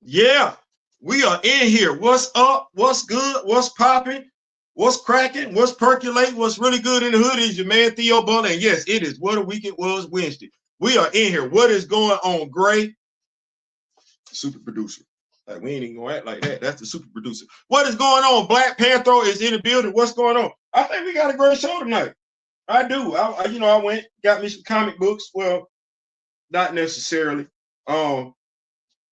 Yeah, we are in here. What's up? What's good? What's popping? What's cracking? What's percolating? What's really good in the hood is your man Theo Butler. And yes, it is What a Week It Was Wednesday. We are in here. What is going on, Gray? Super producer. Like, we ain't even gonna act like that. That's the super producer. What is going on? Black Panther is in the building. What's going on? I think we got a great show tonight. I do. I went, got me some comic books. Well, not necessarily.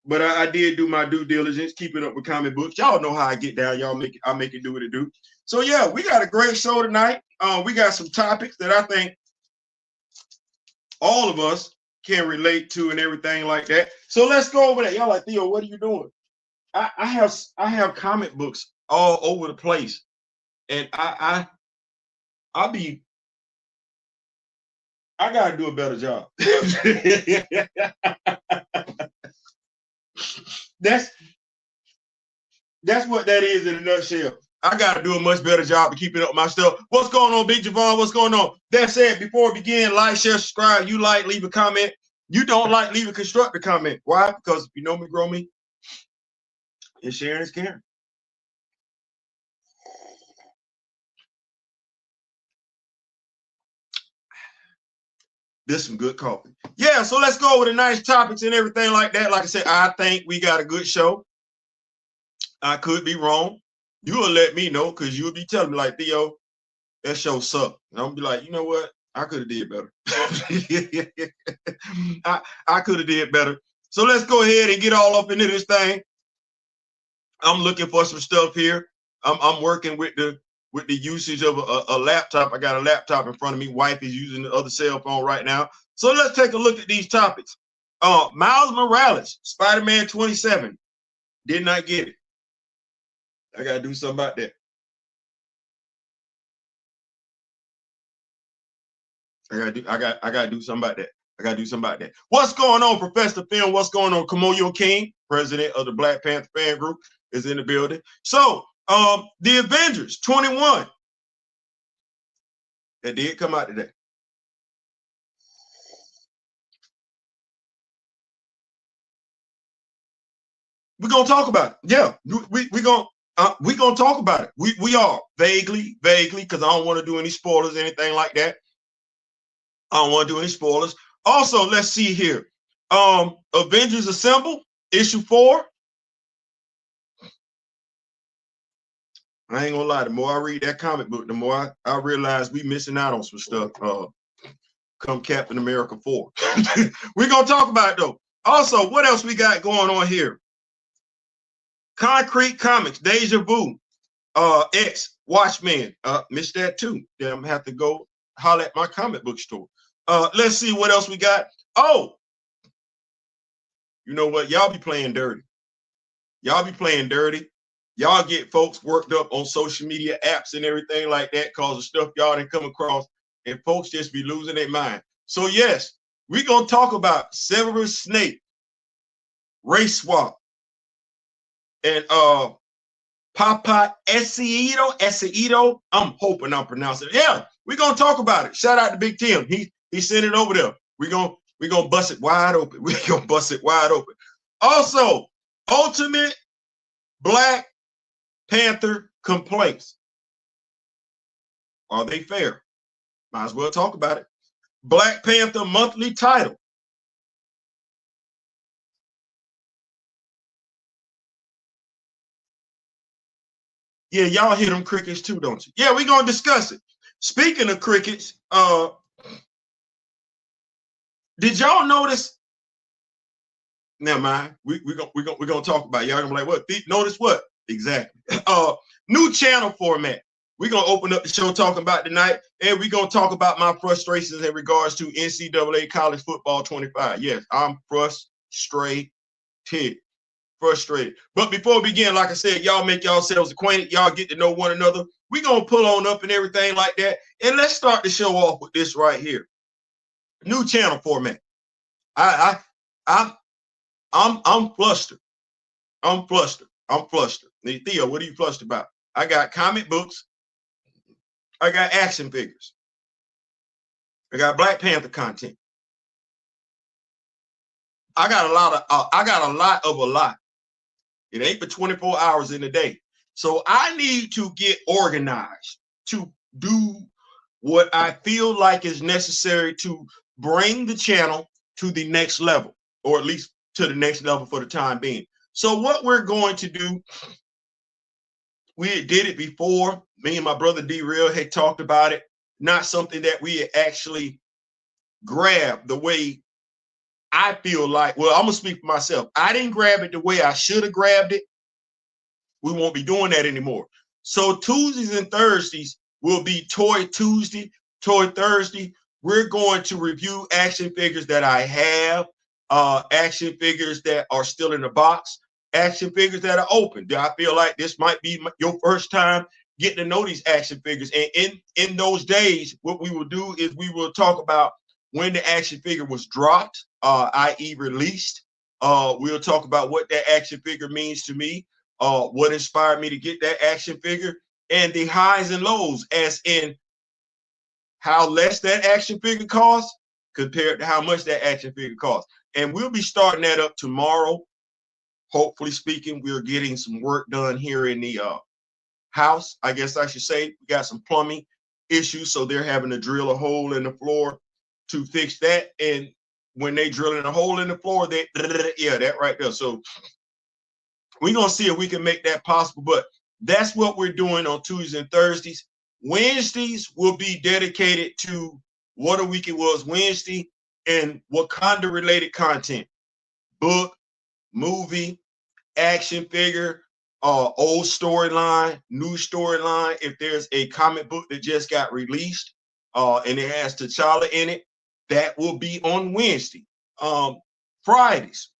But I did do my due diligence, keeping up with comic books. Y'all know how I get down. I make it do what it do. So yeah, we got a great show tonight. We got some topics that I think all of us can relate to and everything like that. So let's go over that. Y'all like, Theo, what are you doing? I have comic books all over the place, and I gotta do a better job. That's what that is in a nutshell. I got to do a much better job of keeping up my stuff. What's going on, Big Javon? What's going on? That said, before we begin, like, share, subscribe. You like, leave a comment. You don't like, leave a constructive comment. Why? Because if you know me, grow me, and sharing is caring. This is some good coffee. Yeah, so let's go with the nice topics and everything like that. Like I said, I think we got a good show. I could be wrong. You will let me know, because you'll be telling me, like, Theo, that show sucked. And I'll be like, you know what? I could have did better. I could have did better. So let's go ahead and get all up into this thing. I'm looking for some stuff here. I'm working with the usage of a laptop. I got a laptop in front of me. Wife is using the other cell phone right now. So let's take a look at these topics. Miles Morales, Spider-Man 27. Did not get it. I gotta do something about that. I gotta do something about that. I gotta do something about that. What's going on, Professor Film? What's going on? Kamoyo King, president of the Black Panther fan group, is in the building. So, the Avengers 21. That did come out today. We're gonna talk about it. Yeah, we're gonna talk about it. We are vaguely, because I don't want to do any spoilers, anything like that. I don't want to do any spoilers. Also, let's see here. Avengers Assemble, issue 4. I ain't gonna lie, the more I read that comic book, the more I realize we missing out on some stuff. Come Captain America 4. We're gonna talk about it though. Also, what else we got going on here? Konkrete Comics, Deja Vu, X, Watchman. Missed that too. Then I'm gonna have to go holler at my comic book store. Let's see what else we got. Oh, you know what? Y'all be playing dirty. Y'all be playing dirty. Y'all get folks worked up on social media apps and everything like that because of stuff y'all didn't come across, and folks just be losing their mind. So yes, we're gonna talk about Severus Snape, race swap, and Paapa Essiedu. I'm hoping I'm pronouncing it. Yeah, we're gonna talk about it. Shout out to Big Tim. He sent it over there. We're gonna bust it wide open. We're gonna bust it wide open. Also, Ultimate Black Panther complaints. Are they fair? Might as well talk about it. Black Panther monthly title. Yeah, y'all hear them crickets too, don't you? Yeah, we're gonna discuss it. Speaking of crickets, did y'all notice? Never mind. We're gonna talk about it. Y'all gonna be like, what? Notice what? Exactly. New channel format. We're gonna open up the show talking about tonight, and we're gonna talk about my frustrations in regards to NCAA college football 25. Yes, I'm frustrated. But before we begin, like I said, y'all make yourselves acquainted. Y'all get to know one another. We're gonna pull on up and everything like that. And let's start the show off with this right here. New channel format. I'm flustered. I'm flustered. Theo, what are you flustered about? I got comic books. I got action figures. I got Black Panther content. I got a lot of a lot. It ain't for 24 hours in a day. So I need to get organized to do what I feel like is necessary to bring the channel to the next level, or at least to the next level for the time being. So what we're going to do, we did it before. Me and my brother D-Real had talked about it. Not something that we had actually grabbed the way I feel like. Well, I'm going to speak for myself. I didn't grab it the way I should have grabbed it. We won't be doing that anymore. So Tuesdays and Thursdays will be Toy Tuesday, Toy Thursday. We're going to review action figures that I have, action figures that are still in the box, action figures that are open. Do I feel like this might be your first time getting to know these action figures? And in those days, what we will do is we will talk about when the action figure was dropped, i.e. released. We'll talk about what that action figure means to me. What inspired me to get that action figure, and the highs and lows, as in how less that action figure costs compared to how much that action figure costs. And we'll be starting that up tomorrow. Hopefully speaking, we're getting some work done here in the house, I guess I should say. We got some plumbing issues, so they're having to drill a hole in the floor to fix that. And when they drilling a hole in the floor, yeah, that right there. So we're going to see if we can make that possible, but that's what we're doing on Tuesdays and Thursdays. Wednesdays will be dedicated to What a Week It Was Wednesday and Wakanda-related content. Book, movie, action figure, old storyline, new storyline. If there's a comic book that just got released and it has T'Challa in it, that will be on Wednesday. Fridays.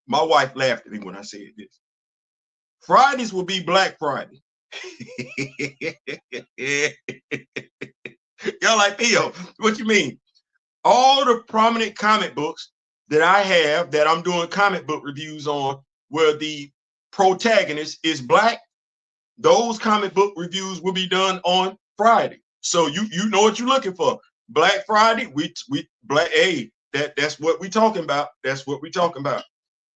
My wife laughed at me when I said this. Fridays will be Black Friday. Y'all like, Theo, what you mean? All the prominent comic books that I have that I'm doing comic book reviews on, where the protagonist is Black, those comic book reviews will be done on Friday. So you know what you're looking for. Black Friday, we Black, hey, that's what we talking about. That's what we talking about.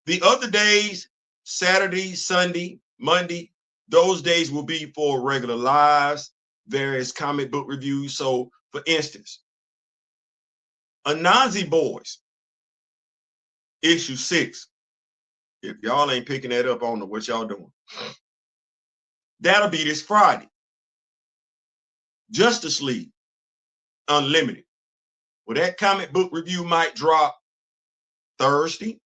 The other days, Saturday, Sunday, Monday, those days will be for regular lives, various comic book reviews. So, for instance, Anansi Boys, issue 6. If y'all ain't picking that up, I don't know what y'all doing. That'll be this Friday. Justice League Unlimited. Well, that comic book review might drop Thursday.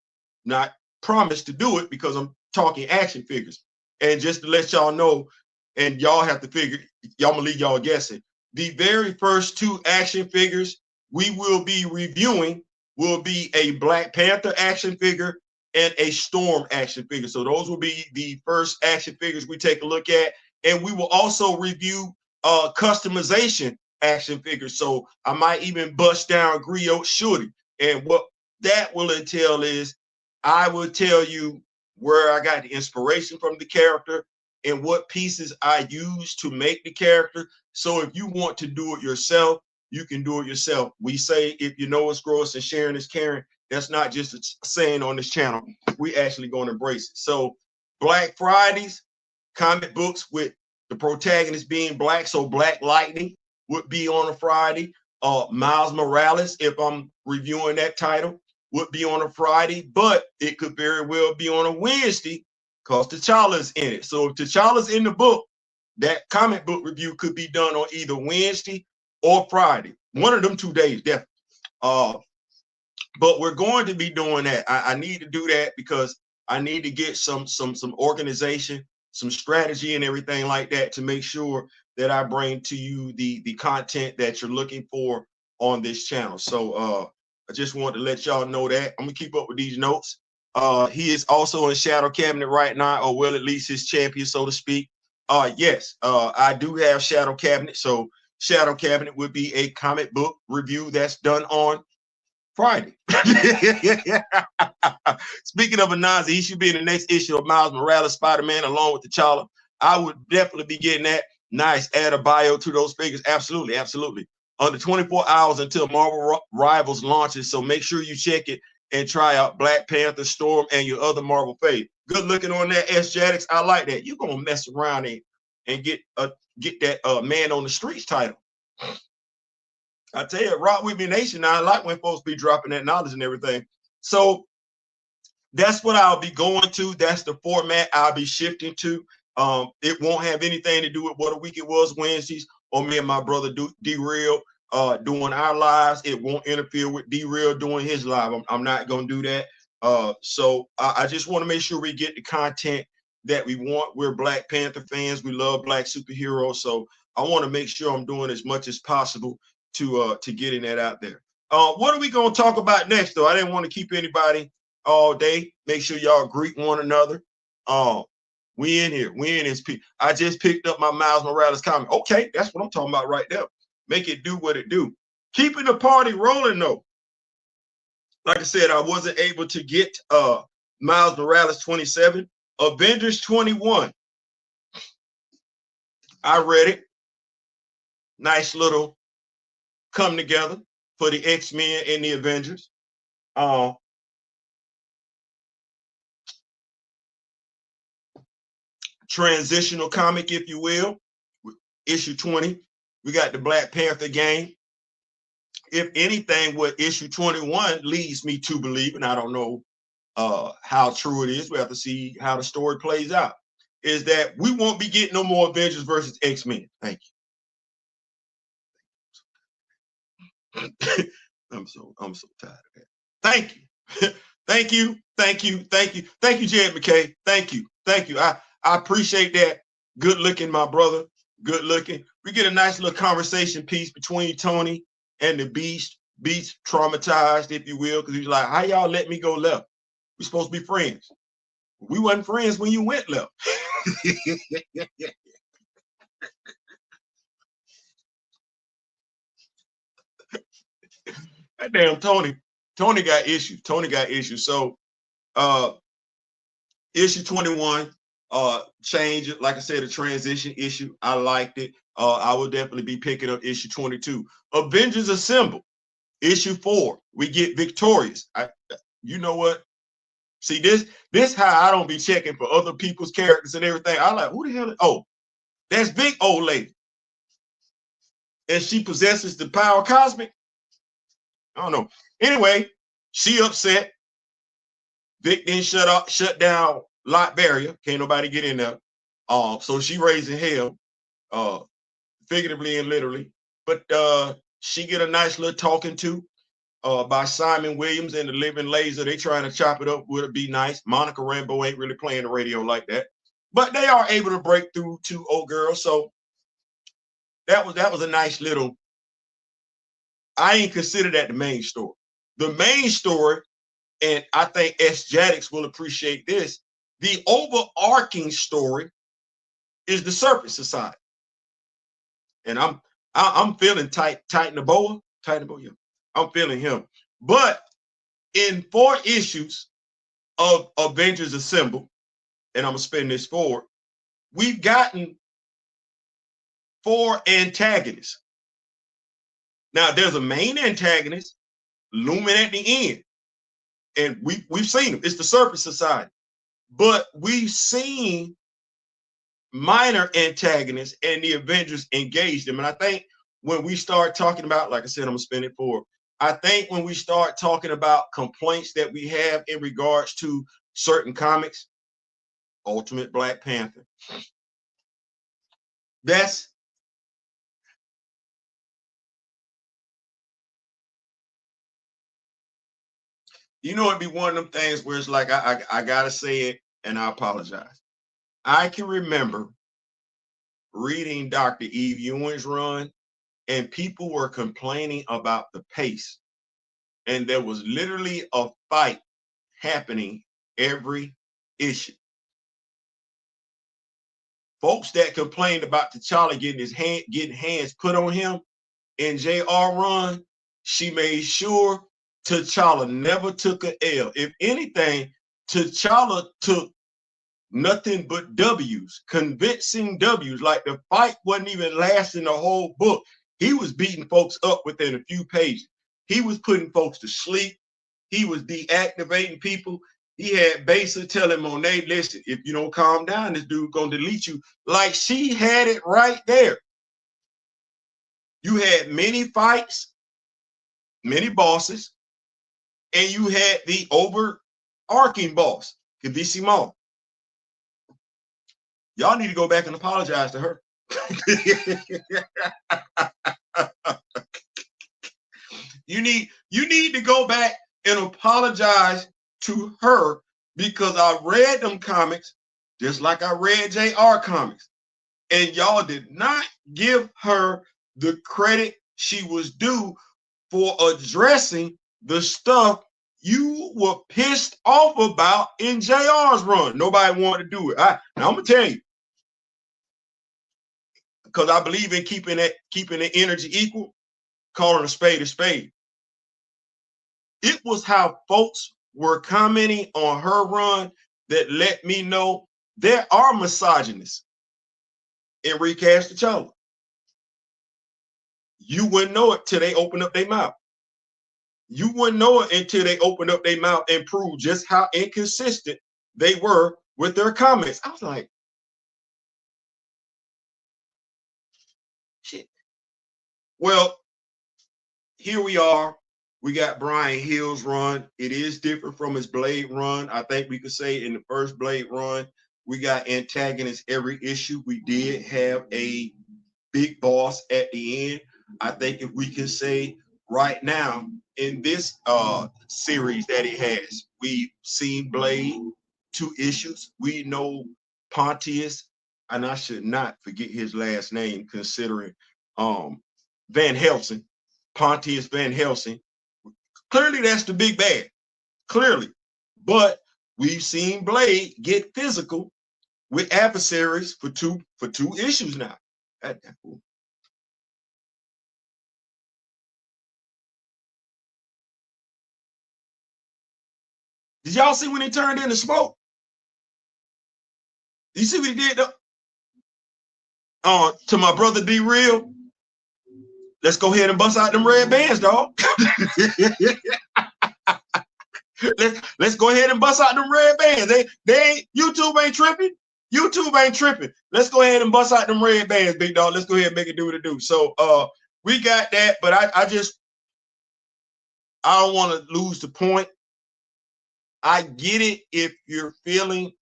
Not promised to do it because I'm talking action figures. And just to let y'all know, and y'all have to figure, y'all gonna leave y'all guessing. The very first 2 action figures we will be reviewing will be a Black Panther action figure and a Storm action figure. So those will be the first action figures we take a look at. And we will also review customization action figures. So I might even bust down Griot Shorty. And what that will entail is I will tell you where I got the inspiration from the character and what pieces I use to make the character. So if you want to do it yourself, you can do it yourself. We say, if you know it's gross and sharing is caring. That's not just a saying on this channel. We actually going to embrace it. So Black Fridays, comic books with the protagonist being Black. So Black Lightning would be on a Friday. Miles Morales, if I'm reviewing that title, would be on a Friday, but it could very well be on a Wednesday because T'Challa's in it. So if T'Challa's in the book, that comic book review could be done on either Wednesday or Friday. One of them 2 days, definitely. But we're going to be doing that. I need to do that because I need to get some organization, some strategy and everything like that to make sure that I bring to you the content that you're looking for on this channel. So I just want to let y'all know that. I'm gonna keep up with these notes. He is also in Shadow Cabinet right now, or well, at least his champion, so to speak. Yes, I do have Shadow Cabinet. So Shadow Cabinet would be a comic book review that's done on Friday. Speaking of Anansi, he should be in the next issue of Miles Morales Spider-Man along with T'Challa. I would definitely be getting that. Nice. Add a bio to those figures. Absolutely, absolutely. Under 24 hours until Marvel Rivals launches, so make sure you check it and try out Black Panther, Storm, and your other Marvel fave. Good looking on that, Essiedu. I like that. You're gonna mess around and get that Man on the Streets title. I tell you, rock with me, nation. I like when folks be dropping that knowledge and everything. So that's what I'll be going to. That's the format I'll be shifting to. It won't have anything to do with what a week it was Wednesdays or me and my brother D-Real doing our lives. It won't interfere with D-Real doing his live. I'm not going to do that. So I just want to make sure we get the content that we want. We're Black Panther fans. We love Black superheroes. So I want to make sure I'm doing as much as possible to getting that out there. What are we going to talk about next, though? I didn't want to keep anybody all day. Make sure y'all greet one another. We in here. We in this piece. I just picked up my Miles Morales comic. Okay, that's what I'm talking about right there. Make it do what it do. Keeping the party rolling, though. Like I said, I wasn't able to get Miles Morales 27. Avengers 21. I read it. Nice little come together for the X-Men and the Avengers. Transitional comic, if you will. Issue 20. We got the Black Panther game. If anything, what issue 21 leads me to believe, and I don't know how true it is, we have to see how the story plays out, is that we won't be getting no more Avengers versus X-Men. Thank you. I'm so tired of that. Thank you. Thank you. Thank you. Thank you. Thank you, Jed McKay. Thank you. Thank you. I appreciate that. Good looking, my brother. Good looking. We get a nice little conversation piece between Tony and the Beast. Beast traumatized, if you will, because he's like, how y'all let me go left? We're supposed to be friends. We wasn't friends when you went left. That damn Tony. Tony got issues. Tony got issues. So issue 21, change it. Like I said, a transition issue. I liked it. I will definitely be picking up issue 22. Avengers Assemble, issue 4. We get Victorious. You know what? See, this how I don't be checking for other people's characters and everything. I like, who the hell? Oh, that's big old lady. And she possesses the power cosmic. I don't know. Anyway, she upset. Vic then shut down lot barrier. Can't nobody get in there. So she raising hell, figuratively and literally. But she get a nice little talking to by Simon Williams and the Living Laser. They trying to chop it up. Would it be nice? Monica Rambeau ain't really playing the radio like that. But they are able to break through to old girl. So that was a nice little. I ain't consider that the main story. The main story, and I think Essiedu will appreciate this, the overarching story is the Circus Society. And I'm feeling Titan the Boa. Yeah. I'm feeling him. But in 4 issues of Avengers Assemble, and I'm gonna spin this forward, we've gotten 4 antagonists. Now there's a main antagonist looming at the end, and we've seen him. It's the Circus Society, but we've seen minor antagonists and the Avengers engage them. And I think when we start talking about, like I said, I'm gonna spin it forward. I think when we start talking about complaints that we have in regards to certain comics, Ultimate Black Panther, that's it'd be one of them things where it's like I gotta say it, and I apologize. I can remember reading Dr. Eve Ewing's run, and people were complaining about the pace, and there was literally a fight happening every issue. Folks that complained about T'Challa getting hands put on him in JR run, she made sure T'Challa never took an L. If anything, T'Challa took nothing but W's, convincing W's. Like the fight wasn't even lasting the whole book. He was beating folks up within a few pages. He was putting folks to sleep. He was deactivating people. He had Basa telling Monet, listen, if you don't calm down, this dude gonna delete you. Like she had it right there. You had many fights, many bosses, and you had the overarching boss, Kavissimo. Y'all need to go back and apologize to her. You need to go back and apologize to her, because I read them comics just like I read JR comics, and y'all did not give her the credit she was due for addressing the stuff you were pissed off about in JR's run. Nobody wanted to do it. Now I'm gonna tell you, because I believe in keeping the energy equal, calling a spade a spade. It was how folks were commenting on her run that let me know there are misogynists in Recast T'Challa. You wouldn't know it till they open up their mouth. You wouldn't know it until they opened up their mouth and proved just how inconsistent they were with their comments. I was like, shit. Well, here we are. We got Brian Hill's run. It is different from his Blade run. I think we could say in the first Blade run, we got antagonists every issue. We did have a big boss at the end. I think if we can say right now in this series that it has, we've seen Blade 2 issues. We know Pontius, and I should not forget his last name considering Van Helsing, Pontius Van Helsing. Clearly that's the big bad, clearly. But we've seen Blade get physical with adversaries for two issues now. Did y'all see when he turned into smoke? You see what he did to my brother D Real? Let's go ahead and bust out them red bands, dog. let's go ahead and bust out them red bands. They ain't, YouTube ain't tripping. YouTube ain't tripping. Let's go ahead and bust out them red bands, big dog. Let's go ahead and make it do what it do. So we got that, but I don't want to lose the point. I get it if you're feeling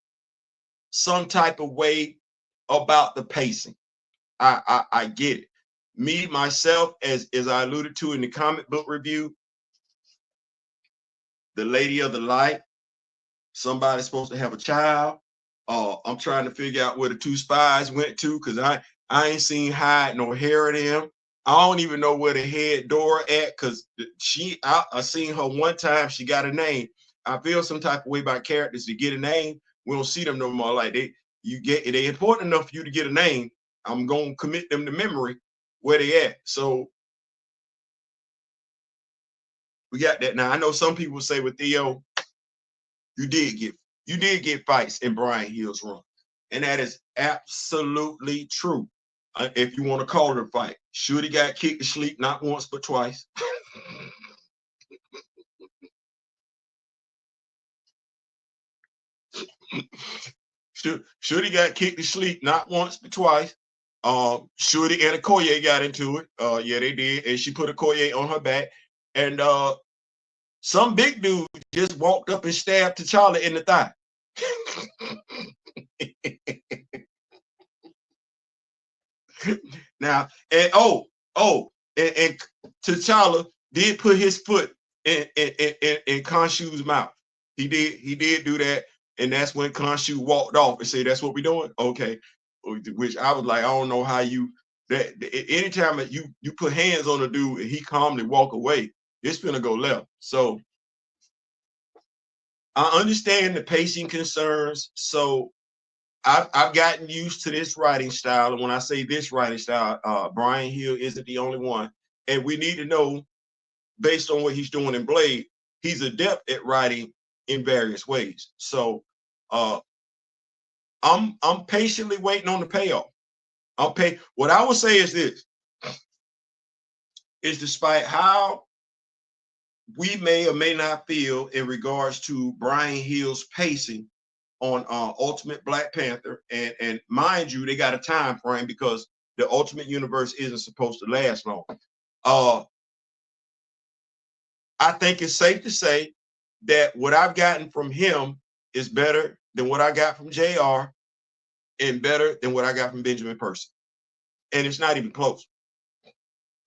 some type of way about the pacing. I get it. Me, myself, as I alluded to in the comic book review, the Lady of the Light, somebody's supposed to have a child. I'm trying to figure out where the 2 spies went to, because I ain't seen hide nor hair of them. I don't even know where the head Dora at, because I seen her one time. She got a name. I feel some type of way about characters to get a name. We don't see them no more. Like they important enough for you to get a name. I'm gonna commit them to memory where they at. So we got that. Now I know some people say with Theo, you did get fights in Brian Hill's run, and that is absolutely true. If you want to call it a fight, Shorty got kicked to sleep not once but twice. Shorty got kicked to sleep not once but twice. Shorty and Okoye got into it. Yeah, they did, and she put Okoye on her back, and some big dude just walked up and stabbed T'Challa in the thigh. Now, and and T'Challa did put his foot in Khonshu's mouth. He did do that, and that's when Khonshu walked off and said, "That's what we're doing." Okay, which I was like, I don't know how you that. Anytime that you put hands on a dude and he calmly walk away, it's gonna go left. So I understand the pacing concerns. So I've gotten used to this writing style. And when I say this writing style, Brian Hill isn't the only one. And we need to know, based on what he's doing in Blade, he's adept at writing in various ways. So I'm patiently waiting on the payoff. What I would say is this, is despite how we may or may not feel in regards to Brian Hill's pacing on Ultimate Black Panther. And mind you, they got a time frame because the Ultimate Universe isn't supposed to last long. I think it's safe to say that what I've gotten from him is better than what I got from JR and better than what I got from Benjamin Percy. And it's not even close.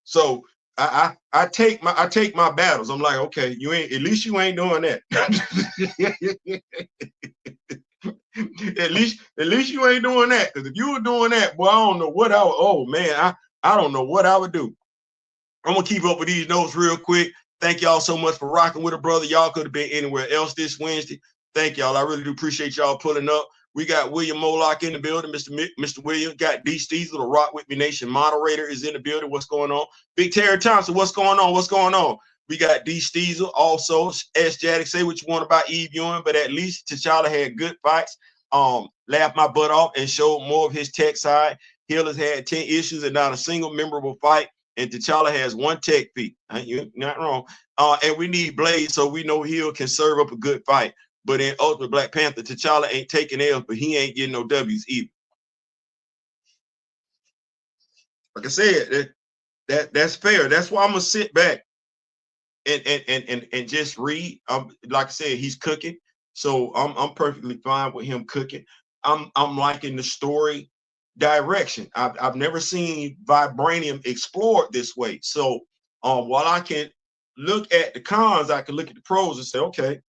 So I take my battles. I'm like, okay, at least you ain't doing that. at least you ain't doing that. Because if you were doing that, boy, I don't know what I don't know what I would do. I'm gonna keep up with these notes real quick. Thank y'all so much for rocking with a brother. Y'all could have been anywhere else this Wednesday. Thank y'all. I really do appreciate y'all pulling up. We got William Moloch in the building. Mr. William got D. Steezel, the Rock With Me Nation moderator, is in the building. What's going on? Big Terry Thompson, what's going on? What's going on? We got D. Steezel also. S. Jaddick, say what you want about Eve Ewing, but at least T'Challa had good fights. Laughed my butt off and showed more of his tech side. Hill has had 10 issues and not a single memorable fight. And T'Challa has 1 tech feat. You're not wrong. And we need Blade so we know Hill can serve up a good fight. But in Ultimate Black Panther, T'Challa ain't taking L's, but he ain't getting no W's either. Like I said, that's fair. That's why I'm gonna sit back and just read. Like I said, he's cooking, so I'm perfectly fine with him cooking. I'm liking the story direction. I've never seen Vibranium explored this way. So while I can look at the cons, I can look at the pros and say, okay,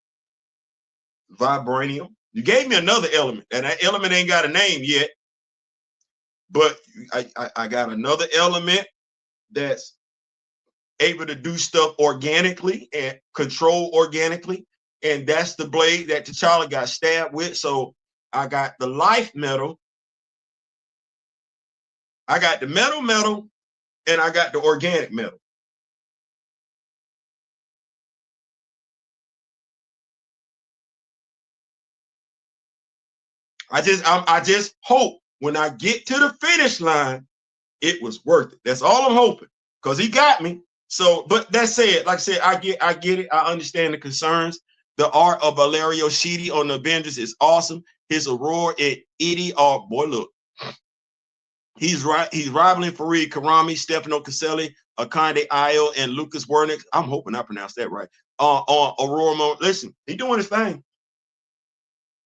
Vibranium. You gave me another element, and that element ain't got a name yet, but I got another element that's able to do stuff organically and control organically, and that's the blade that T'Challa got stabbed with. So I got the life metal, I got the metal, and I got the organic metal. I just hope when I get to the finish line, it was worth it. That's all I'm hoping, because he got me. So, but that said, like I said, I get it. I understand the concerns. The art of Valerio Schiti on the Avengers is awesome. His Aurora and Edie are, boy, look. He's right. He's rivaling Fareed Karami, Stefano Caselli, Akande Ayo, and Lucas Wernick. I'm hoping I pronounced that right. On Aurora, listen, he doing his thing.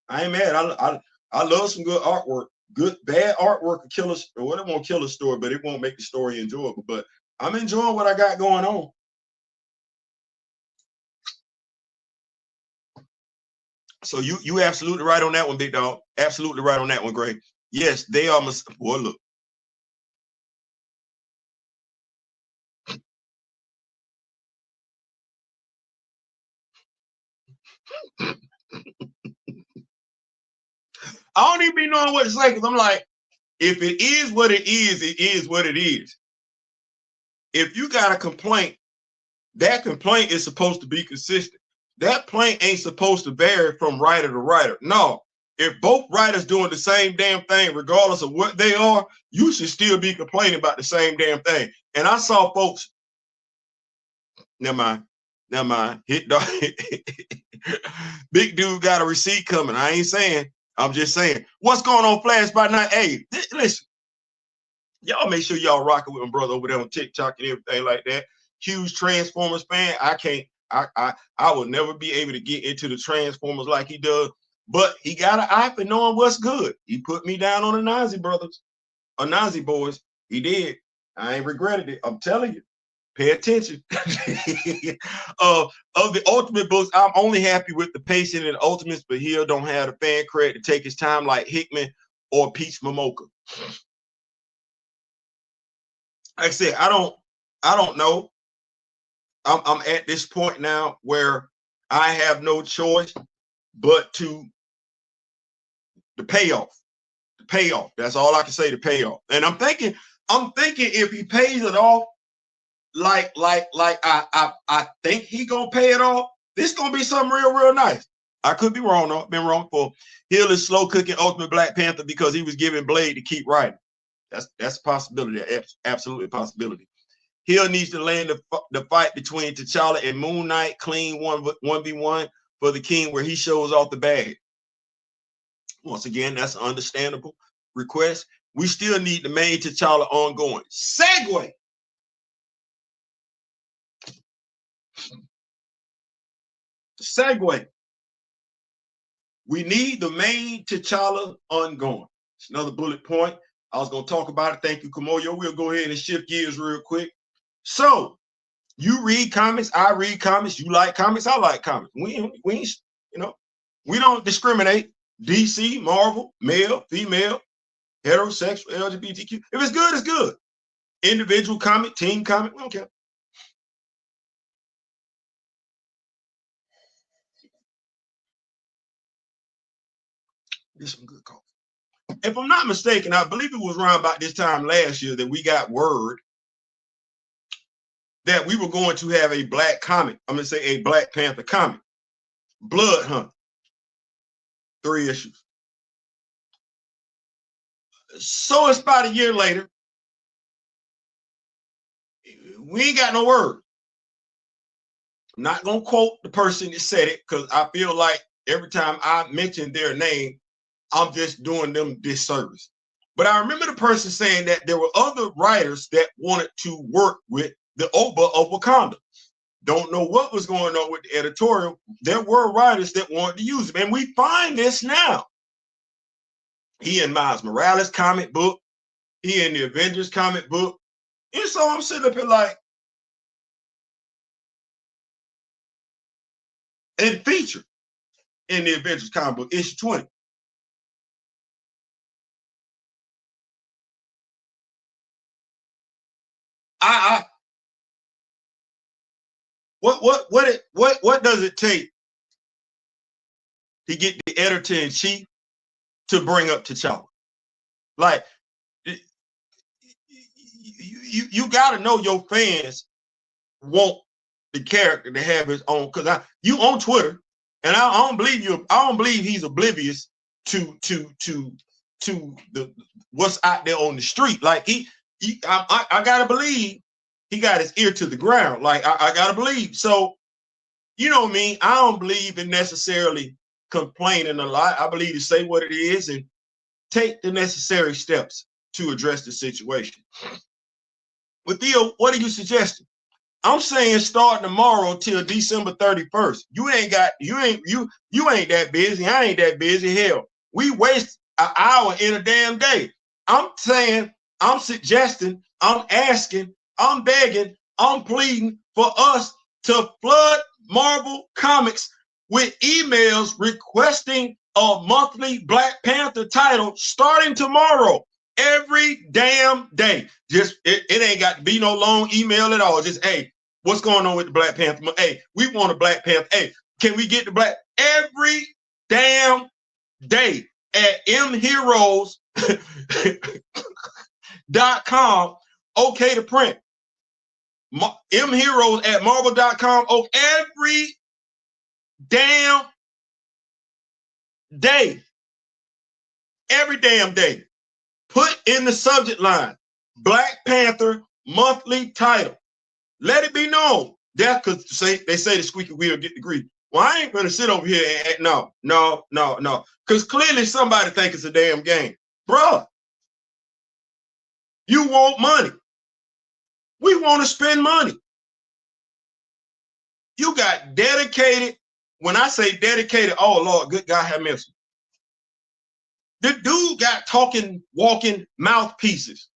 I ain't mad. I love some good artwork. Good bad artwork will kill us. Well, it won't kill a story, but it won't make the story enjoyable. But I'm enjoying what I got going on. So you absolutely right on that one, big dog. Absolutely right on that one, Gray. Yes, they are. Boy, look. I don't even be knowing what to say, because I'm like, if it is what it is what it is. If you got a complaint, that complaint is supposed to be consistent. That complaint ain't supposed to vary from writer to writer. No, if both writers doing the same damn thing, regardless of what they are, you should still be complaining about the same damn thing. And I saw folks, never mind, hit dog. Big dude got a receipt coming. I ain't saying, I'm just saying, what's going on, Flash by Night? Hey, listen, y'all make sure y'all rocking with my brother over there on TikTok and everything like that. Huge Transformers fan. I will never be able to get into the Transformers like he does, but he got an eye for knowing what's good. He put me down on the Nazi brothers, or Nazi boys. He did. I ain't regretted it. I'm telling you. Pay attention. Of the Ultimate books, I'm only happy with the pacing and the Ultimates, but Hill don't have the fan credit to take his time like Hickman or Peach Momoka. Like I said, I don't know. I'm at this point now where I have no choice but to the payoff. The payoff. That's all I can say, the payoff. And I'm thinking if he pays it off, like I think he gonna pay it off, this gonna be something real nice. I could be wrong though. Been wrong for Hill is slow cooking Ultimate Black Panther because he was giving Blade to keep writing. That's a possibility. Absolutely a possibility. Hill needs to land the fight between T'Challa and Moon Knight, clean 1v1 for the King, where he shows off the bag. Once again, that's an understandable request. We still need the main T'Challa ongoing. Segue. We need the main T'Challa ongoing. It's another bullet point. I was going to talk about it. Thank you, Kamoyo. We'll go ahead and shift gears real quick. So, you read comics, I read comics, you like comics, I like comics. We don't discriminate. DC, Marvel, male, female, heterosexual, LGBTQ. If it's good, it's good. Individual comic, team comic, we don't care. Get some good coffee. If I'm not mistaken, I believe it was around about this time last year that we got word that we were going to have a black comic. I'm going to say a Black Panther comic. Blood Hunt. 3 issues. So it's about a year later. We ain't got no word. I'm not going to quote the person that said it because I feel like every time I mention their name, I'm just doing them disservice. But I remember the person saying that there were other writers that wanted to work with the Oba of Wakanda. Don't know what was going on with the editorial. There were writers that wanted to use him. And we find this now. He in Miles Morales comic book. He in the Avengers comic book. And so I'm sitting up here like, and featured in the Avengers comic book, issue 20. What does it take to get the editor-in-chief to bring up T'Challa? Like, you got to know your fans want the character to have his own. Because you on Twitter, and I don't believe you. I don't believe he's oblivious to the what's out there on the street. Like I gotta believe he got his ear to the ground. Like I gotta believe. So you know what I mean? I don't believe in necessarily complaining a lot. I believe to say what it is and take the necessary steps to address the situation. But Theo, what are you suggesting? I'm saying starting tomorrow till December 31st. You ain't that busy. I ain't that busy. Hell, we waste an hour in a damn day. I'm saying, I'm suggesting, I'm asking, I'm begging, I'm pleading for us to flood Marvel Comics with emails requesting a monthly Black Panther title starting tomorrow. Every damn day. Just it ain't got to be no long email at all. Just, hey, what's going on with the Black Panther? Hey, we want a Black Panther. Hey, can we get the Black? Every damn day at mheroes.com. Okay to print. mheroes at marvel.com. Oh, every damn day. Every damn day. Put in the subject line, Black Panther monthly title. Let it be known. That's because they say the squeaky wheel get the grease. Well, I ain't going to sit over here and no. Because clearly somebody thinks it's a damn game. Bruh, you want money. We want to spend money. You got dedicated. When I say dedicated, oh, Lord, good God have mercy. The dude got talking, walking mouthpieces.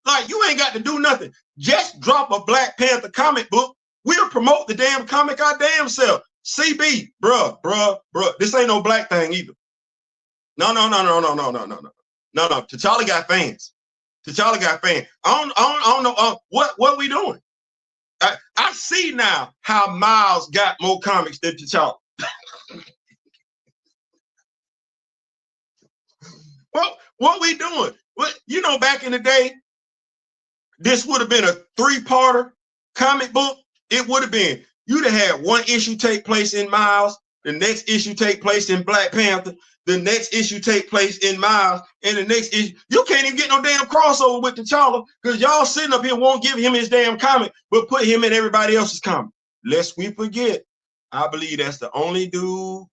Like, you ain't got to do nothing. Just drop a Black Panther comic book. We'll promote the damn comic our damn self. CB, bruh. This ain't no black thing either. No. T'Challa got fans. I don't know what we doing. I see now how Miles got more comics than T'Challa. What we doing? You know, back in the day, this would have been a 3-parter comic book. It would have been, you'd have had one issue take place in Miles, The next issue take place in Black Panther. The next issue take place in Miles. And the next issue, you can't even get no damn crossover with T'Challa because y'all sitting up here won't give him his damn comic, but put him in everybody else's comic. Lest we forget, I believe that's the only dude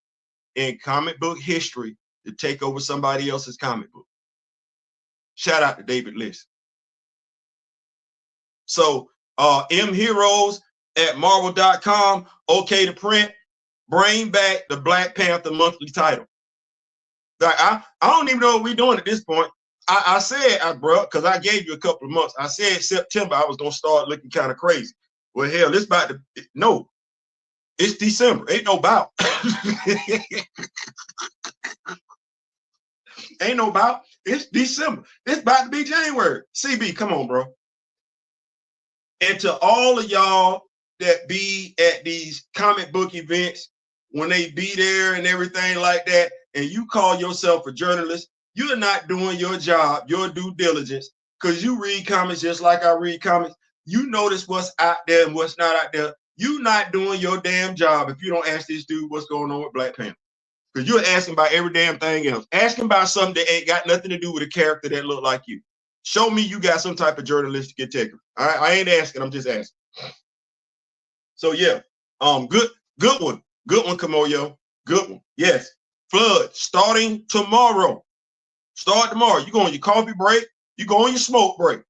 in comic book history to take over somebody else's comic book. Shout out to David Liss. So mheroes at marvel.com, okay to print, bring back the Black Panther monthly title. Like I don't even know what we're doing at this point. I said, bro, because I gave you a couple of months. I said September I was gonna start looking kind of crazy. Well, hell, it's about to no, it's December. Ain't no bout. Ain't no bout. It's December. It's about to be January. CB, come on, bro. And to all of y'all that be at these comic book events, when they be there and everything like that, and you call yourself a journalist, you're not doing your job, your due diligence, because you read comics just like I read comics. You notice what's out there and what's not out there. You're not doing your damn job if you don't ask this dude what's going on with Black Panther. Because you're asking about every damn thing else. Asking about something that ain't got nothing to do with a character that look like you. Show me you got some type of journalistic integrity. I ain't asking, I'm just asking. So yeah, good one. Good one, Kamoyo. Good one. Yes. Flood starting tomorrow. Start tomorrow. You go on your coffee break, you go on your smoke break.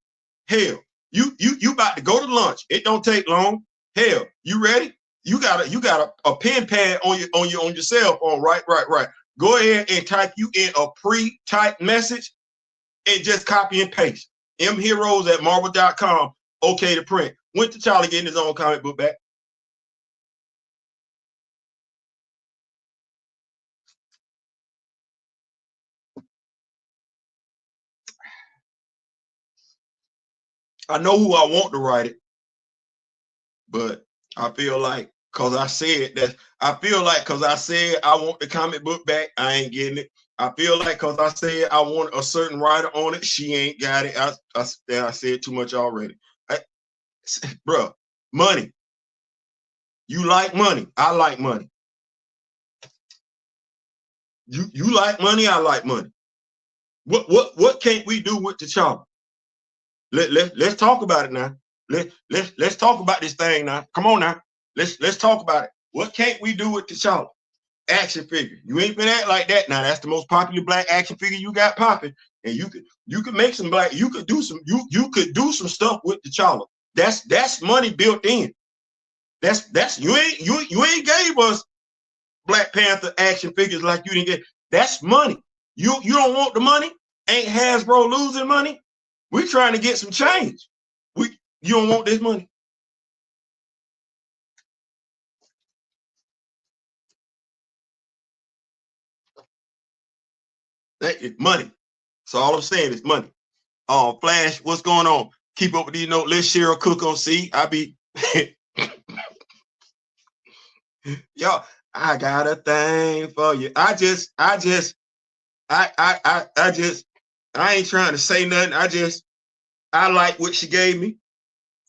Hell, you about to go to lunch. It don't take long. Hell, you ready? You got a pen pad on your cell phone, right. Go ahead and type you in a pre-typed message and just copy and paste. mheroes at marvel.com, okay to print. Went to Charlie getting his own comic book back. I know who I want to write it, but I feel like because I said I want the comic book back, I ain't getting it. I feel like because I said I want a certain writer on it, she ain't got it. I said too much already. Bro, money. You like money. I like money. You like money. I like money. What can't we do with T'Challa? Let's talk about it now. Let's talk about this thing now. Come on now. Let's talk about it. What can't we do with T'Challa? Action figure. You ain't been act like that. Now that's the most popular black action figure you got popping. And you could make some black, you could do some stuff with T'Challa. That's money built in. That's you ain't gave us Black Panther action figures like you didn't get. That's money. You don't want the money? Ain't Hasbro losing money? We're trying to get some change. You don't want this money? Money. So all I'm saying is money. Flash, what's going on? Keep up with these notes. Let's share a cook on C. I be yo, I got a thing for you. I ain't trying to say nothing. I like what she gave me.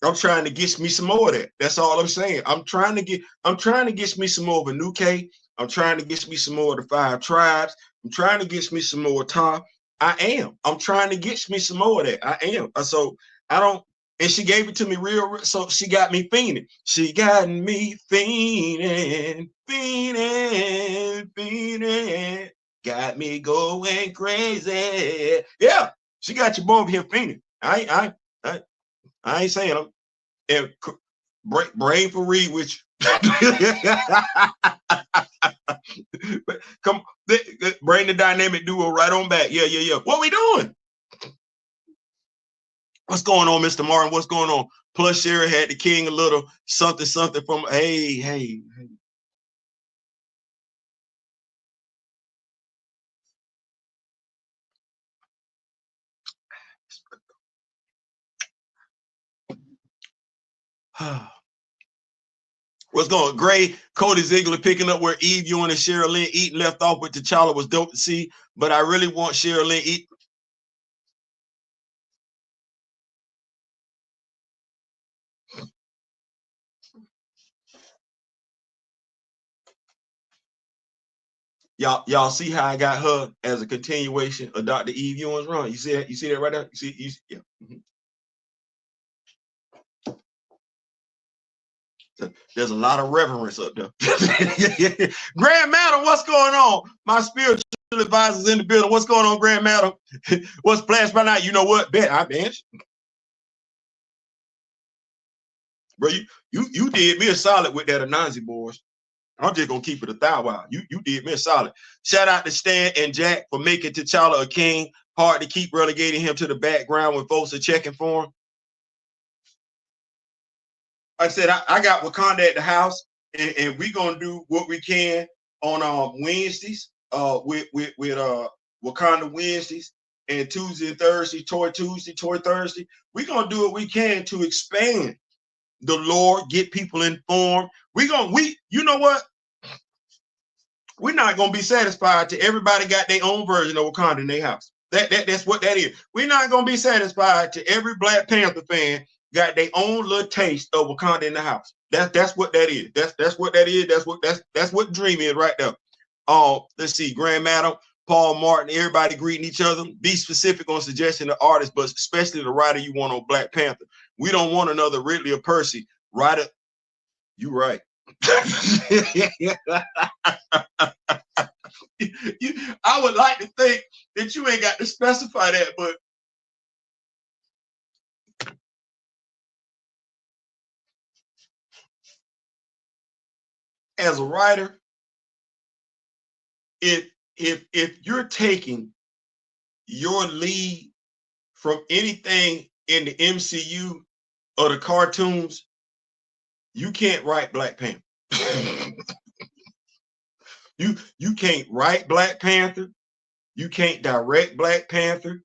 I'm trying to get me some more of that. That's all I'm saying. I'm trying to get me some more of a new K. I'm trying to get me some more of the 5 tribes. I'm trying to get me some more Tom. I'm trying to get me some more of that. I am. So I don't, and she gave it to me real, so she got me fiending. She got me fiending. Got me going crazy. Yeah, she got your boy over here fiending. I ain't saying I'm brain for read with you. Come, bring the dynamic duo right on back. Yeah. What we doing? What's going on, Mr. Martin? What's going on? Plus, Sherry had the king a little something from. Hey. What's going on? Gray, Cody Ziegler picking up where Eve Ewing and Cheryl Lynn Eaton left off with T'Challa was dope to see, but I really want Cheryl Lynn Eaton. Y'all see how I got her as a continuation of Dr. Eve Ewing's run? You see that? You see that right there? You see yeah. There's a lot of reverence up there. Grand Madam, what's going on? My spiritual advisors in the building. What's going on, Grand Madam? What's flashed by night? You know what? Bet I bench. Bro, you did me a solid with that Anansi boys. I'm just gonna keep it 1,000. You did me a solid. Shout out to Stan and Jack for making T'Challa a king. Hard to keep relegating him to the background when folks are checking for him. Like I said, I got Wakanda at the house, and we're gonna do what we can on Wednesdays, with Wakanda Wednesdays, and Tuesday and Thursday, Toy Tuesday, Toy Thursday. We're gonna do what we can to expand the lore, get people informed. You know what? We're not gonna be satisfied till everybody got their own version of Wakanda in their house. That's what that is. We're not gonna be satisfied till every Black Panther fan got their own little taste of Wakanda in the house. That's what that is. That's what that is. That's what Dream is right there. Let's see, Grand Madam, Paul Martin, everybody greeting each other. Be specific on suggesting the artist, but especially the writer you want on Black Panther. We don't want another Ridley or Percy writer. You right. I would like to think that you ain't got to specify that, but as a writer, if you're taking your lead from anything in the MCU or the cartoons, you can't write Black Panther. You can't write Black Panther. You can't direct Black Panther.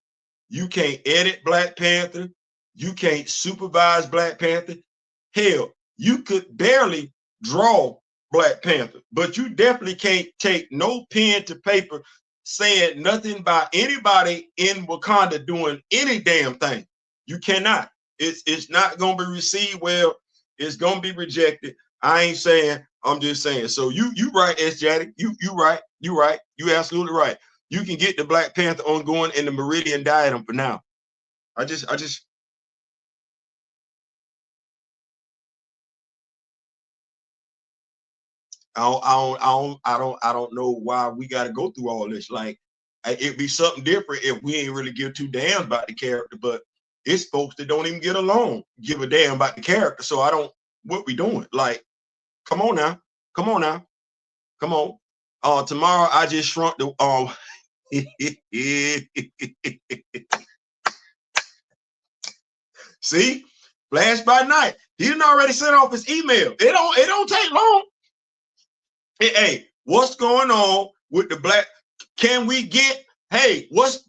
You can't edit Black Panther. You can't supervise Black Panther. Hell, you could barely draw Black Panther, but you definitely can't take no pen to paper saying nothing about anybody in Wakanda doing any damn thing. You cannot. It's not going to be received well. It's going to be rejected. I ain't saying, I'm just saying. So you right, S-Jaddy. You right. You right. You absolutely right. You can get the Black Panther ongoing in the Meridian Diadem for now. I don't know why we got to go through all this. Like, it'd be something different if we ain't really give two damns about the character, but it's folks that don't even get along, give a damn about the character. So I don't, what we doing? Like, come on now. Come on now. Come on. Tomorrow I just shrunk the, see, flash by night. He didn't already sent off his email. It don't take long. Hey, what's going on with the Black? Can we get? Hey, what's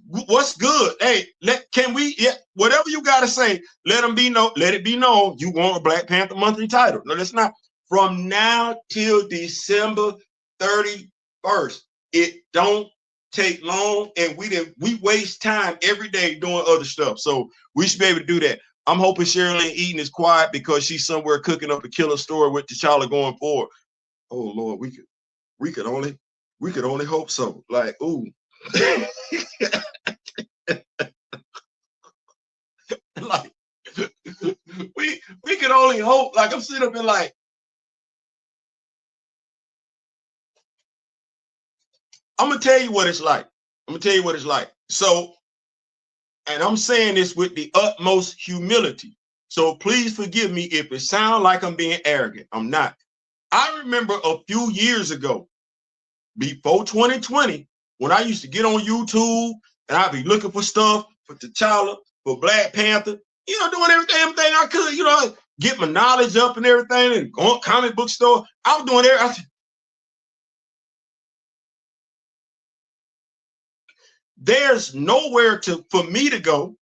good? Hey, can we? Yeah, whatever you gotta say. Let them be known. Let it be known you want a Black Panther monthly title. No, that's not from now till December 31st. It don't take long, and we waste time every day doing other stuff. So we should be able to do that. I'm hoping Sherilyn Eden is quiet because she's somewhere cooking up a killer story with T'Challa going forward. Oh Lord, we could only hope so. Like, ooh. Like, we could only hope. Like, I'm sitting up and like, I'm gonna tell you what it's like. I'm gonna tell you what it's like. So, and I'm saying this with the utmost humility. So please forgive me if it sounds like I'm being arrogant. I'm not. I remember a few years ago, before 2020, when I used to get on YouTube and I'd be looking for stuff for T'Challa, for Black Panther, you know, doing everything I could, you know, get my knowledge up and everything, and going to comic book store. I was doing everything. There's nowhere for me to go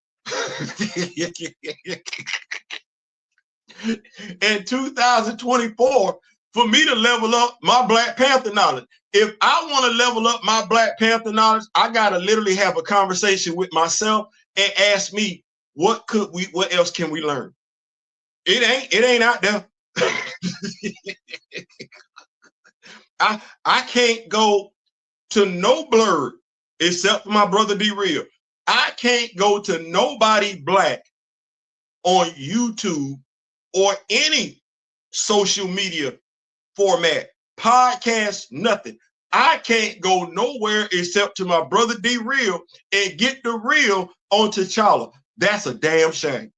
in 2024 for me to level up my Black Panther knowledge. If I want to level up my Black Panther knowledge, I gotta literally have a conversation with myself and ask me, what else can we learn? It ain't out there. I can't go to no blurred except for my brother D-Real. I can't go to nobody black on YouTube or any social media format, podcast, nothing. I can't go nowhere except to my brother D-Real and get the real on T'Challa. That's a damn shame.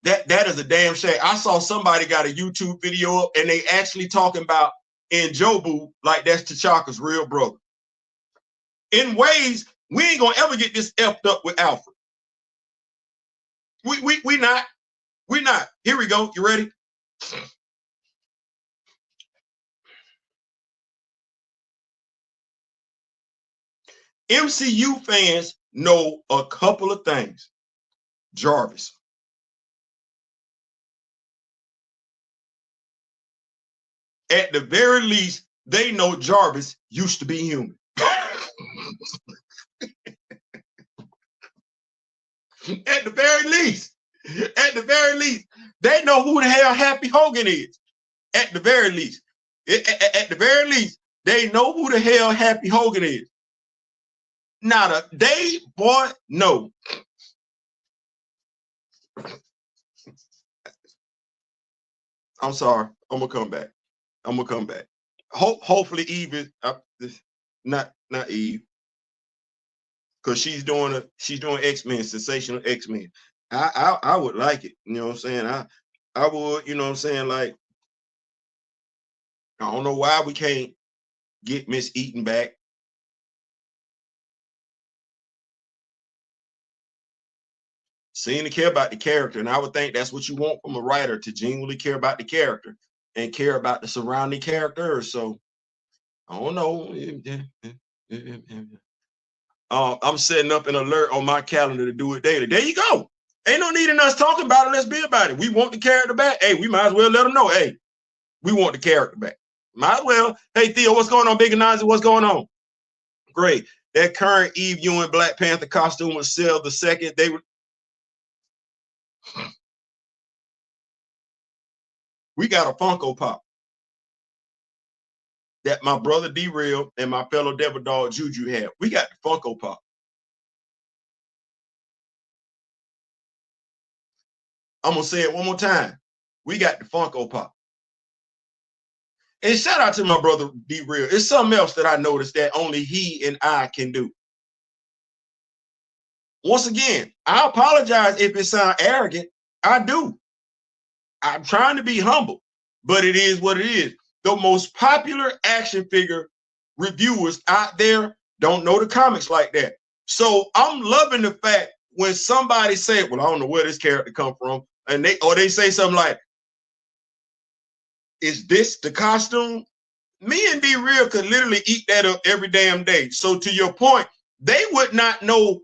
That is a damn shame. I saw somebody got a YouTube video up and they actually talking about Njobu like that's T'Chaka's real brother. In ways, we ain't gonna ever get this effed up with Alfred. We not. Here we go. You ready? MCU fans know a couple of things. Jarvis. At the very least, they know Jarvis used to be human. At the very least, they know who the hell Happy Hogan is. At the very least, they know who the hell Happy Hogan is. Now, boy, no. I'm sorry. I'm gonna come back. Hopefully Eve is not Eve, because she's doing X-Men, sensational X-Men. I would like it. You know what I'm saying? I would. You know what I'm saying? Like, I don't know why we can't get Miss Eaton back. Seem to care about the character, and I would think that's what you want from a writer, to genuinely care about the character and care about the surrounding characters. So I don't know. I'm setting up an alert on my calendar to do it daily. There you go. Ain't no need in us talking about it. Let's be about it. We want the character back. Hey, we might as well let them know. Hey, we want the character back. Might as well. Hey, Theo, what's going on? Big Anansi, what's going on? Great. That current Eve Ewing Black Panther costume was sell the second they were. We got a Funko Pop that my brother D-Real and my fellow Devil Dog Juju have. We got the Funko Pop. I'm gonna say it one more time. We got the Funko Pop. And shout out to my brother D-Real. It's something else that I noticed that only he and I can do. Once again, I apologize if it sounds arrogant. I do. I'm trying to be humble, but it is what it is. The most popular action figure reviewers out there don't know the comics like that. So I'm loving the fact when somebody say, well, I don't know where this character come from, and they say something like, is this the costume? Me and D-Real could literally eat that up every damn day. So to your point, they would not know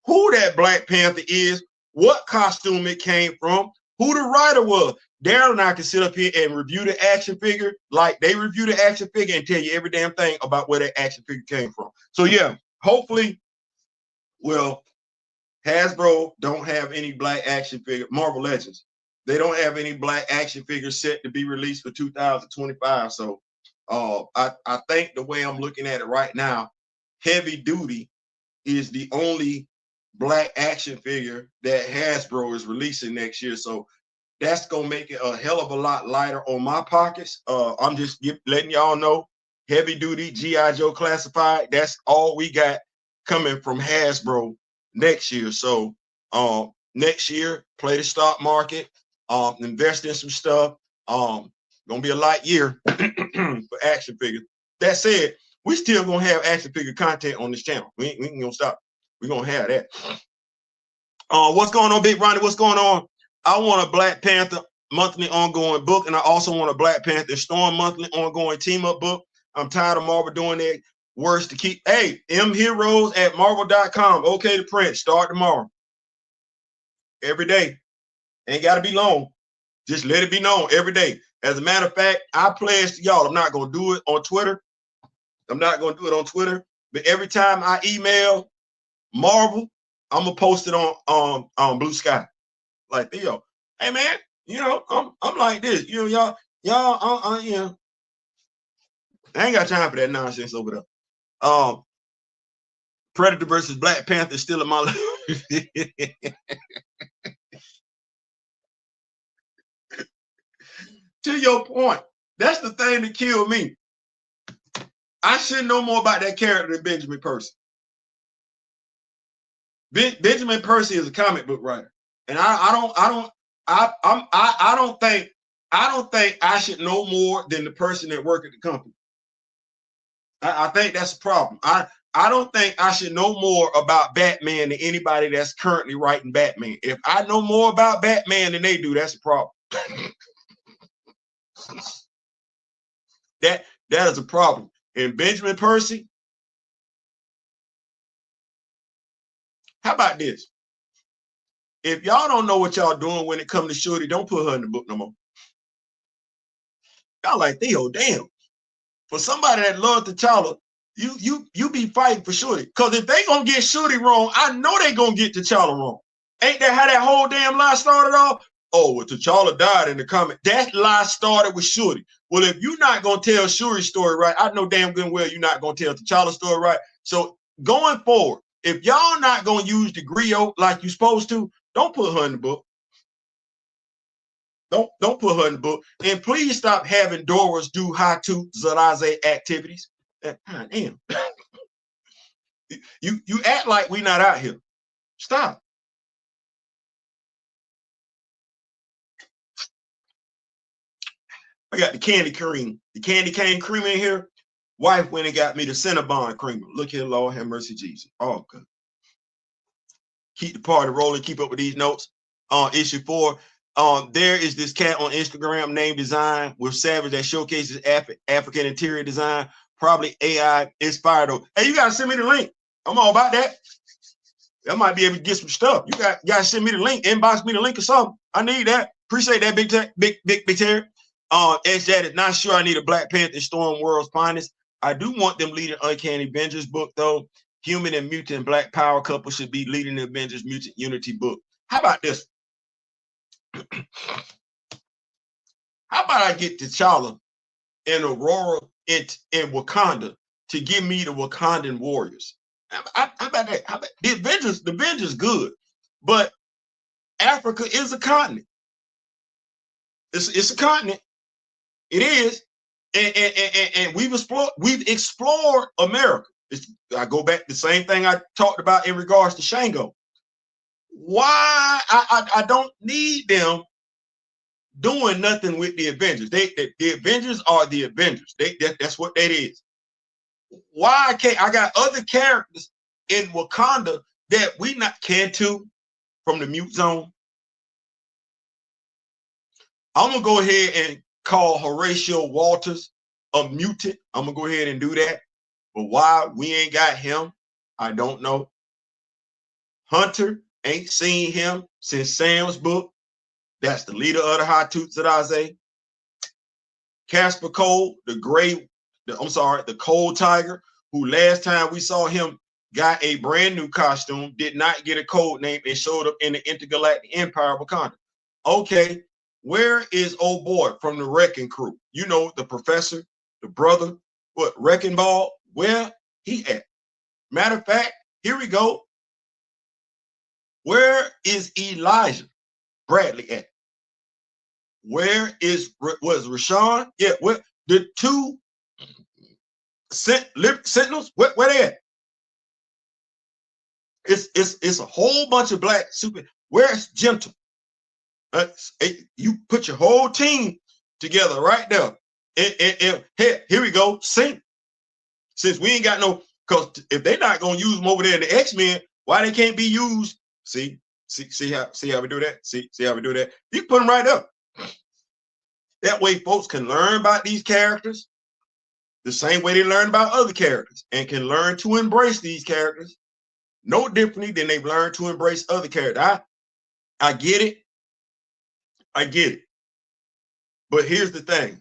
who that Black Panther is, what costume it came from, who the writer was. Darren and I can sit up here and review the action figure like they review the action figure and tell you every damn thing about where that action figure came from. So yeah, hopefully, well, Hasbro don't have any black action figure, Marvel Legends. They don't have any black action figures set to be released for 2025. So I think the way I'm looking at it right now, Heavy Duty is the only black action figure that Hasbro is releasing next year. So that's gonna make it a hell of a lot lighter on my pockets. I'm just letting y'all know, Heavy Duty G.I. Joe Classified, that's all we got coming from Hasbro next year. So next year, play the stock market, invest in some stuff. Gonna be a light year for action figures. That said, we still gonna have action figure content on this channel. We ain't gonna stop. We're gonna have that. What's going on, Big Ronnie? What's going on? I want a Black Panther monthly ongoing book, and I also want a Black Panther Storm monthly ongoing team-up book. I'm tired of Marvel doing their worst to keep. Hey, mheroes at marvel.com. Okay to print. Start tomorrow. Every day. Ain't got to be long. Just let it be known every day. As a matter of fact, I pledge to y'all, I'm not going to do it on Twitter. But every time I email Marvel, I'm going to post it on Blue Sky. Like, Theo, hey man, you know, I'm like this, you know, y'all, you know, I ain't got time for that nonsense over there. Predator versus Black Panther is still in my life. To your point, that's the thing that killed me. I should know more about that character than Benjamin Percy. Benjamin Percy is a comic book writer, and I don't think I should know more than the person that work at the company. I think that's a problem. I don't think I should know more about Batman than anybody that's currently writing Batman. If I know more about Batman than they do, that's a problem. That is a problem. And Benjamin Percy, how about this? If y'all don't know what y'all doing when it comes to Shorty, don't put her in the book no more. Y'all like Theo, damn. For somebody that loves T'Challa, you be fighting for Shorty. Because if they gonna get Shorty wrong, I know they gonna get T'Challa wrong. Ain't that how that whole damn lie started off? Oh, well, T'Challa died in the comic. That lie started with Shorty. Well, if you're not gonna tell Shuri's story right, I know damn good and well you're not gonna tell T'Challa's story right. So going forward, if y'all not gonna use the griot like you're supposed to, don't put her in the book. Don't put her in the book. And please stop having Doris do Hatu Zaraze activities. Damn. you act like we not out here. Stop. I got the candy cream. The candy cane cream in here. Wife went and got me the Cinnabon creamer. Look here, Lord have mercy, Jesus. Oh, good. Keep the party rolling. Keep up with these notes. Issue 4. There is this cat on Instagram named Design with Severus that showcases African interior design. Probably AI inspired. Hey, you gotta send me the link. I'm all about that. I might be able to get some stuff. You gotta send me the link. Inbox me the link or something. I need that. Appreciate that, Big Terry. Edge that is not sure I need a Black Panther Storm World's Finest. I do want them leading Uncanny Avengers book though. Human and mutant Black Power couple should be leading the Avengers Mutant Unity book. How about this? How about I get T'Challa and Aurora in Wakanda to give me the Wakandan warriors? How about that? How about the Avengers good, but Africa is a continent. It's a continent. It is, and we've explored America. I go back to the same thing I talked about in regards to Shango. Why I don't need them doing nothing with the Avengers. The Avengers are the Avengers. That's what that is. Why I can't? I got other characters in Wakanda that we not can to from the mute zone. I'm gonna go ahead and call Horatio Walters a mutant. I'm gonna go ahead and do that. But why we ain't got him, I don't know. Hunter ain't seen him since Sam's book. That's the leader of the Hatu Zaraze. Casper Cole, the Cold Tiger, who last time we saw him got a brand new costume, did not get a code name, and showed up in the Intergalactic Empire of Wakanda. Okay, where is old boy from the Wrecking Crew? You know, the professor, the brother, Wrecking Ball, where he at? Matter of fact, here we go. Where is Elijah Bradley at? Where was Rashawn? Yeah, where the two Sentinels? Where they at? It's a whole bunch of black super. Where's Gentle? You put your whole team together right there. And here we go. Sync. Since we ain't got no, because if they're not gonna use them over there in the X-Men, why they can't be used? See how we do that? See how we do that? You put them right up. That way folks can learn about these characters the same way they learn about other characters and can learn to embrace these characters no differently than they've learned to embrace other characters. I get it. I get it. But here's the thing.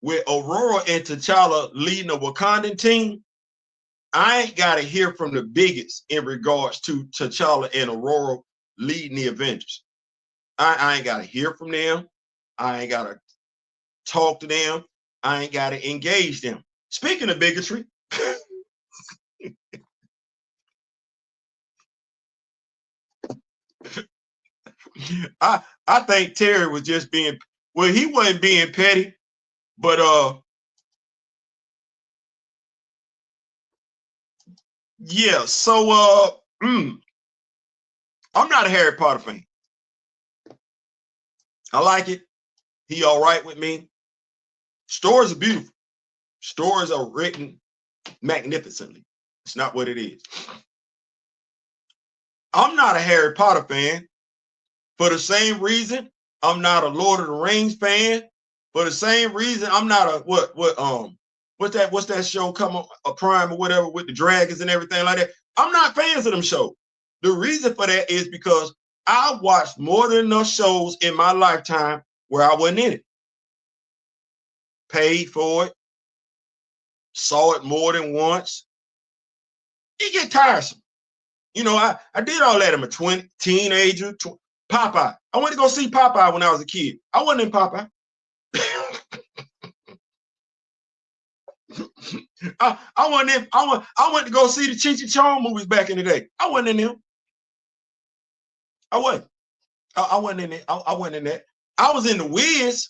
With Aurora and T'Challa leading the Wakandan team, I ain't got to hear from the bigots in regards to T'Challa and Aurora leading the Avengers. I ain't got to hear from them. I ain't got to talk to them. I ain't got to engage them. Speaking of bigotry, I think Terry was just being, well, he wasn't being petty, but yeah, so I'm not a Harry Potter fan. I like it. He all right with me. Stories are beautiful. Stories are written magnificently. It's not what it is. I'm not a Harry Potter fan for the same reason I'm not a Lord of the Rings fan. For the same reason I'm not a what's that show come on a Prime or whatever with the dragons and everything like that. I'm not fans of them shows. The reason for that is because I watched more than enough shows in my lifetime where I wasn't in it. Paid for it, saw it more than once. It get tiresome. You know, I did all that. I'm a teenager. Paapa. I went to go see Paapa when I was a kid. I wasn't in Paapa. I wasn't in. I went to go see the Cheech and Chong movies back in the day. I wasn't in them. I wasn't. I wasn't in it. I wasn't in that. I was in the Wiz.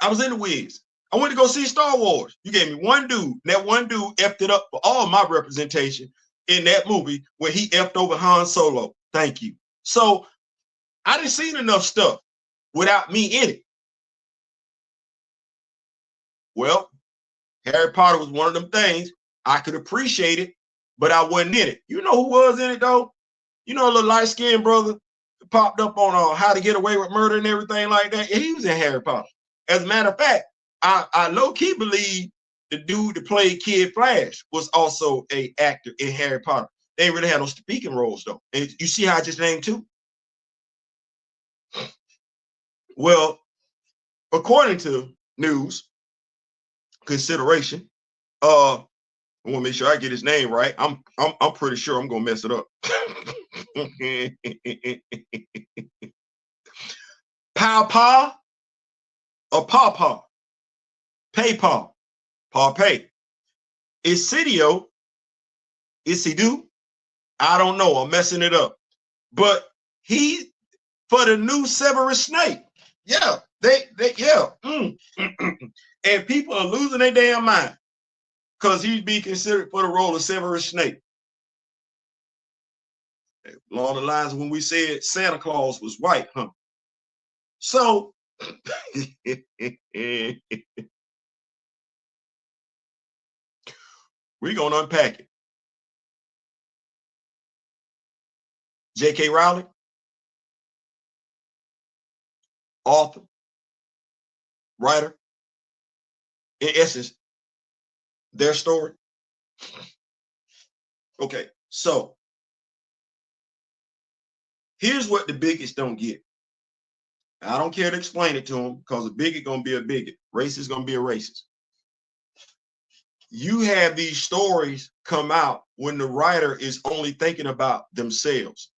I was in the Wiz. I went to go see Star Wars. You gave me one dude. That one dude effed it up for all my representation in that movie when he effed over Han Solo. Thank you. So I didn't see enough stuff without me in it. Well, Harry Potter was one of them things I could appreciate it, but I wasn't in it. You know who was in it though? You know, a little light-skinned brother popped up on How to Get Away with Murder and everything like that. And he was in Harry Potter. As a matter of fact, I low-key believe the dude that played Kid Flash was also an actor in Harry Potter. They ain't really had no speaking roles though. And you see how I just named two? Well, according to news consideration, I want to make sure I get his name right. I'm pretty sure I'm gonna mess it up. Paapa or Paapa? Paapa. Paapa. Essiedu. I don't know. I'm messing it up. But he for the new Severus Snape. Yeah, yeah. And people are losing their damn mind because he'd be considered for the role of Severus Snape. Along the lines of when we said Santa Claus was white, huh? So we're gonna unpack it. J.K. Rowling, author, writer, in essence, their story. Okay, so here's what the bigots don't get. I don't care to explain it to them because a bigot gonna be a bigot. Racist gonna be a racist. You have these stories come out when the writer is only thinking about themselves.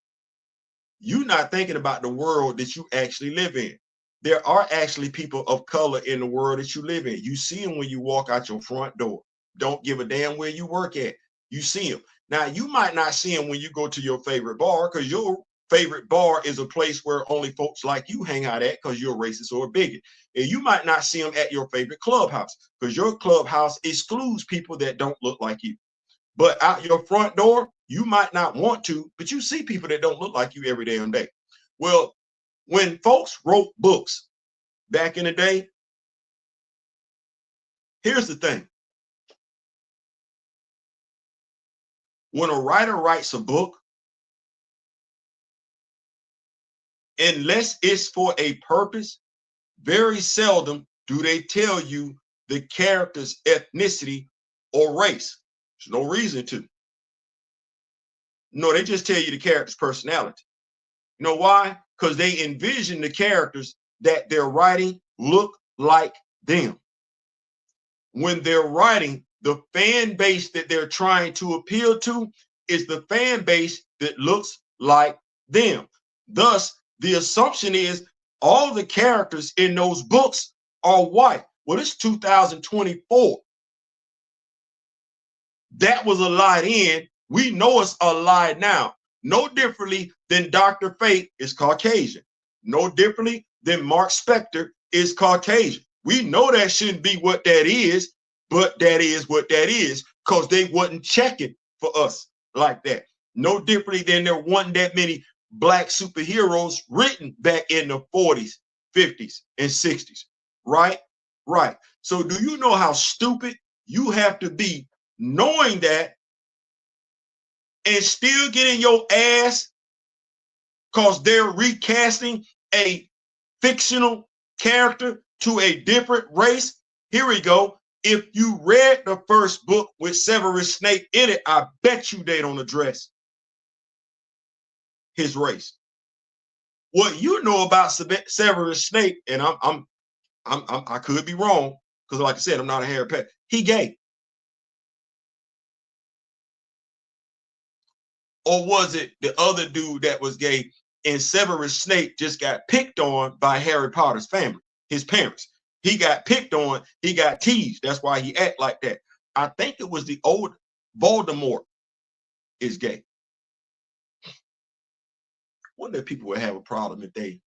You're not thinking about the world that you actually live in. There are actually people of color in the world that you live in. You see them when you walk out your front door. Don't give a damn where you work at. You see them. Now, you might not see them when you go to your favorite bar because your favorite bar is a place where only folks like you hang out at because you're a racist or a bigot. And you might not see them at your favorite clubhouse because your clubhouse excludes people that don't look like you. But out your front door, you might not want to, but you see people that don't look like you every damn day. Well, when folks wrote books back in the day, here's the thing. When a writer writes a book, unless it's for a purpose, very seldom do they tell you the character's ethnicity or race. There's no reason to. No, they just tell you the character's personality. You know why? Because they envision the characters that they're writing look like them. When they're writing, the fan base that they're trying to appeal to is the fan base that looks like them. Thus, the assumption is all the characters in those books are white. Well, it's 2024. That was a lie then. We know it's a lie now. No differently than Dr. Fate is Caucasian. No differently than Mark Spector is Caucasian. We know that shouldn't be what that is, but that is what that is because they wasn't checking for us like that. No differently than there wasn't that many black superheroes written back in the 40s, 50s, and 60s. Right? Right. So do you know how stupid you have to be knowing that and still getting your ass because they're recasting a fictional character to a different race? Here we go. If you read the first book with Severus Snape in it, I bet you they don't address his race. What you know about Severus Snape, and I could be wrong because, like I said, I'm not a Harry Potter. He gay. Or was it the other dude that was gay and Severus Snape just got picked on by Harry Potter's family, his parents? He got picked on, he got teased. That's why he act like that. I think it was the old Voldemort is gay. Wonder if people would have a problem if they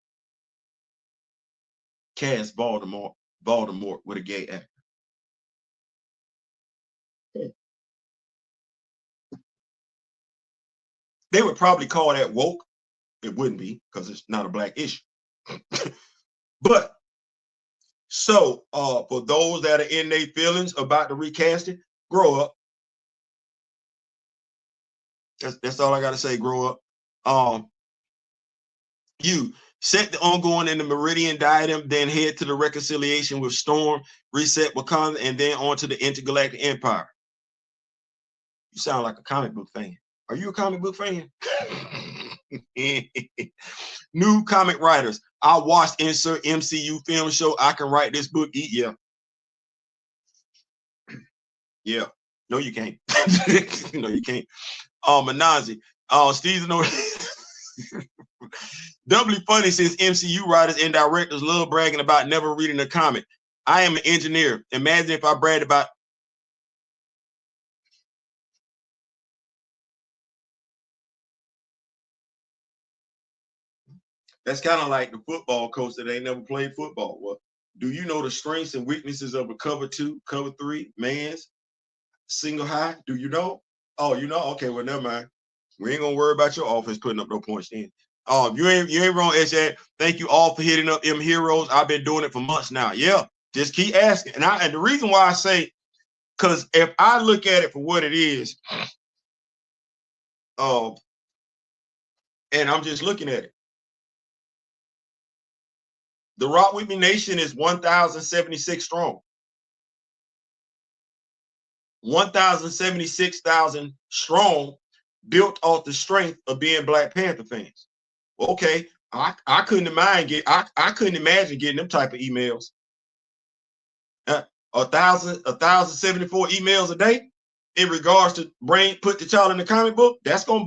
cast Voldemort with a gay actor. They would probably call that woke. It wouldn't be because it's not a black issue. But so for those that are in their feelings about the recasting, grow up. That's all I got to say. Grow up. You set the ongoing and the Meridian diadem, then head to the reconciliation with Storm, reset Wakanda, and then on to the intergalactic empire. You sound like a comic book fan. Are you a comic book fan? New comic writers. I watched insert MCU film show. I can write this book. Yeah. Yeah. No, you can't. No, you can't. Manazi. Steve, no. Doubly funny since MCU writers and directors love bragging about never reading a comic. I am an engineer. Imagine if I bragged about. That's kind of like the football coach that ain't never played football. Well, do you know the strengths and weaknesses of a cover 2, cover 3, man's single high? Do you know? Oh, you know? Okay, well, never mind. We ain't gonna worry about your offense putting up no points then. You ain't wrong, SJ. Thank you all for hitting up them heroes. I've been doing it for months now. Yeah, just keep asking. And the reason why I say, because if I look at it for what it is, and I'm just looking at it. The Rock With Me Nation is 1,076 strong. 1,076,000 strong, built off the strength of being Black Panther fans. Okay, I couldn't imagine getting them type of emails. 1,074 emails a day in regards to put the child in the comic book. That's gonna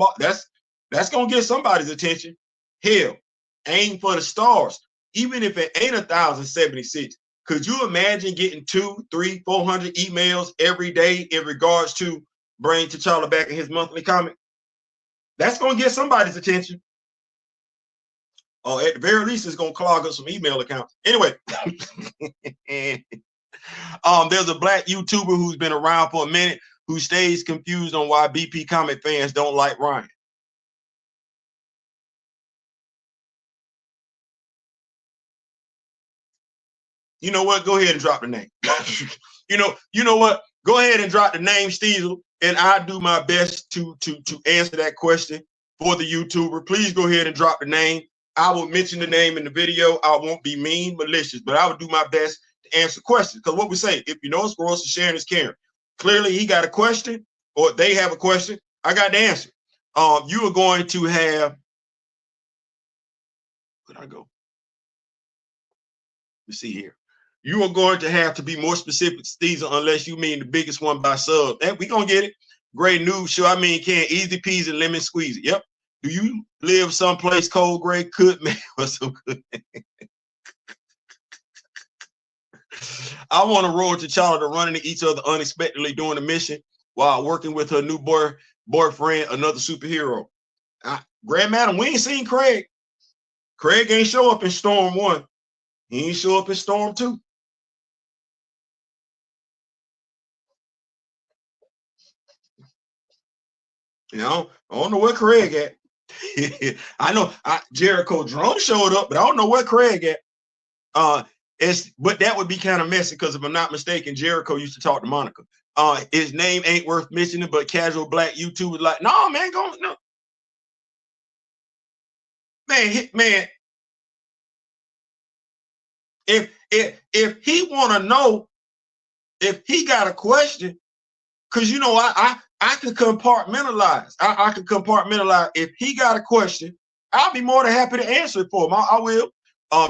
get somebody's attention. Hell, aim for the stars. Even if it ain't 1,076, could you imagine getting 200, 300, 400 emails every day in regards to bring T'Challa back in his monthly comic? That's gonna get somebody's attention. At the very least, it's gonna clog up some email accounts. Anyway, there's a Black YouTuber who's been around for a minute who stays confused on why BP comic fans don't like Ryan. You know what? Go ahead and drop the name. you know what? Go ahead and drop the name, Steezel, and I'll do my best to answer that question for the YouTuber. Please go ahead and drop the name. I will mention the name in the video. I won't be mean, malicious, but I will do my best to answer questions. Because what we say, if you know it's gross, sharing is caring. Clearly, he got a question, or they have a question. I got the answer. You are going to have. Where'd I go? Let's see here. You are going to have to be more specific, Steezer, unless you mean the biggest one by sub. And we gonna get it. Great news. Sure, I mean, can easy peasy lemon squeeze it. Yep. Do you live someplace cold, Gray? Could man or some good? I want to roll to T'Challa to run into each other unexpectedly during the mission while working with her new boyfriend, another superhero. Grand Madam, we ain't seen Craig. Craig ain't show up in Storm 1. He ain't show up in Storm 2. You know, I don't know where Craig at. I know Jericho Drone showed up, but I don't know where Craig at. But that would be kind of messy because if I'm not mistaken, Jericho used to talk to Monica. His name ain't worth mentioning, but casual black YouTubers like, no, man, no. Man, if he want to know, if he got a question, because you know I can compartmentalize. I can compartmentalize. If he got a question, I'll be more than happy to answer it for him. I will.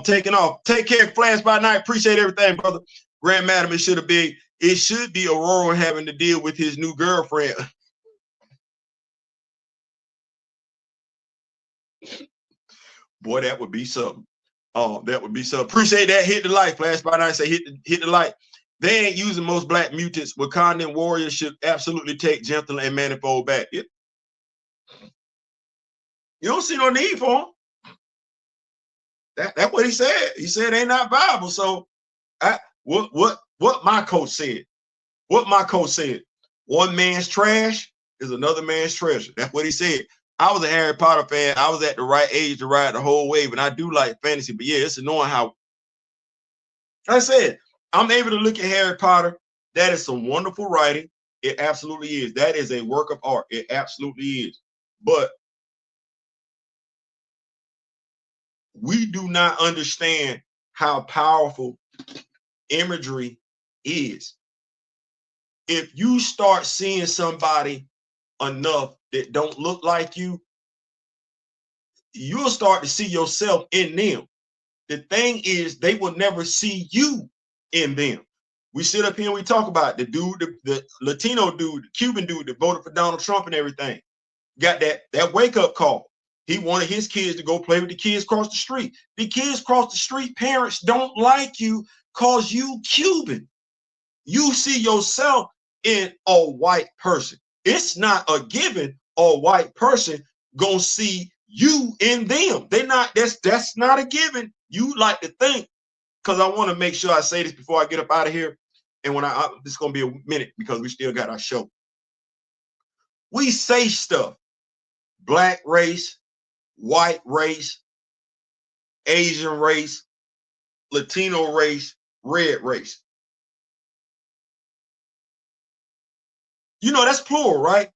Taking off. Take care, Flash by Night. Appreciate everything, brother. Grand Madam, it should be Aurora having to deal with his new girlfriend. Boy, that would be something. That would be something. Appreciate that. Hit the like, Flash by Night. Say hit the like. They ain't using most black mutants. Wakandan warriors should absolutely take Gentle and Manifold back. You don't see no need for them. That's what he said. He said they not viable. So what my coach said. What my coach said. One man's trash is another man's treasure. That's what he said. I was a Harry Potter fan. I was at the right age to ride the whole wave, and I do like fantasy. But yeah, it's annoying how I said I'm able to look at Harry Potter. That is some wonderful writing. It absolutely is. That is a work of art. It absolutely is. But we do not understand how powerful imagery is. If you start seeing somebody enough that don't look like you, you'll start to see yourself in them. The thing is, they will never see you in them. We sit up here and we talk about the dude, the Latino dude, the Cuban dude that voted for Donald Trump and everything. Got that wake-up call. He wanted his kids to go play with the kids across the street. The kids across the street, parents don't like you because you Cuban. You see yourself in a white person. It's not a given a white person gonna see you in them. They're not, that's not a given. You like to think, because I want to make sure I say this before I get up out of here. And when this is gonna be a minute because we still got our show. We say stuff, black race, white race, Asian race, Latino race, red race. You know, that's plural, right?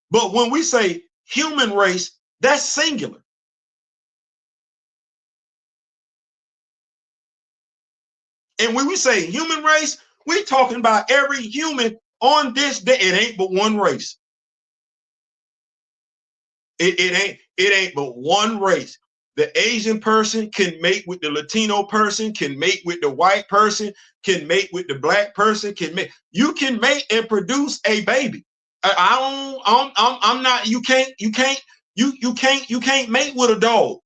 But when we say human race, that's singular. And when we say human race, we're talking about every human on this day. It ain't but one race. It ain't but one race. The Asian person can mate with the Latino person, can mate with the white person, can mate with the black person, you can mate and produce a baby. I'm not, you can't mate with a dog.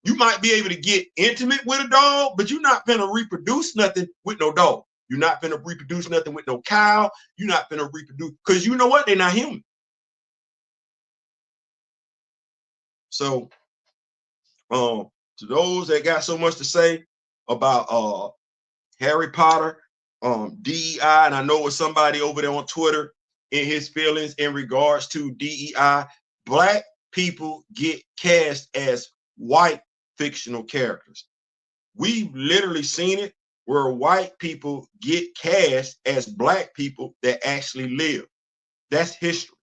You might be able to get intimate with a dog, but you're not gonna reproduce nothing with no dog. You're not gonna reproduce nothing with no cow. You're not gonna reproduce, because you know what? They're not human. So, to those that got so much to say about Harry Potter, DEI, and I know with somebody over there on Twitter in his feelings in regards to DEI, black people get cast as white fictional characters. We've literally seen it where white people get cast as black people that actually live. That's history.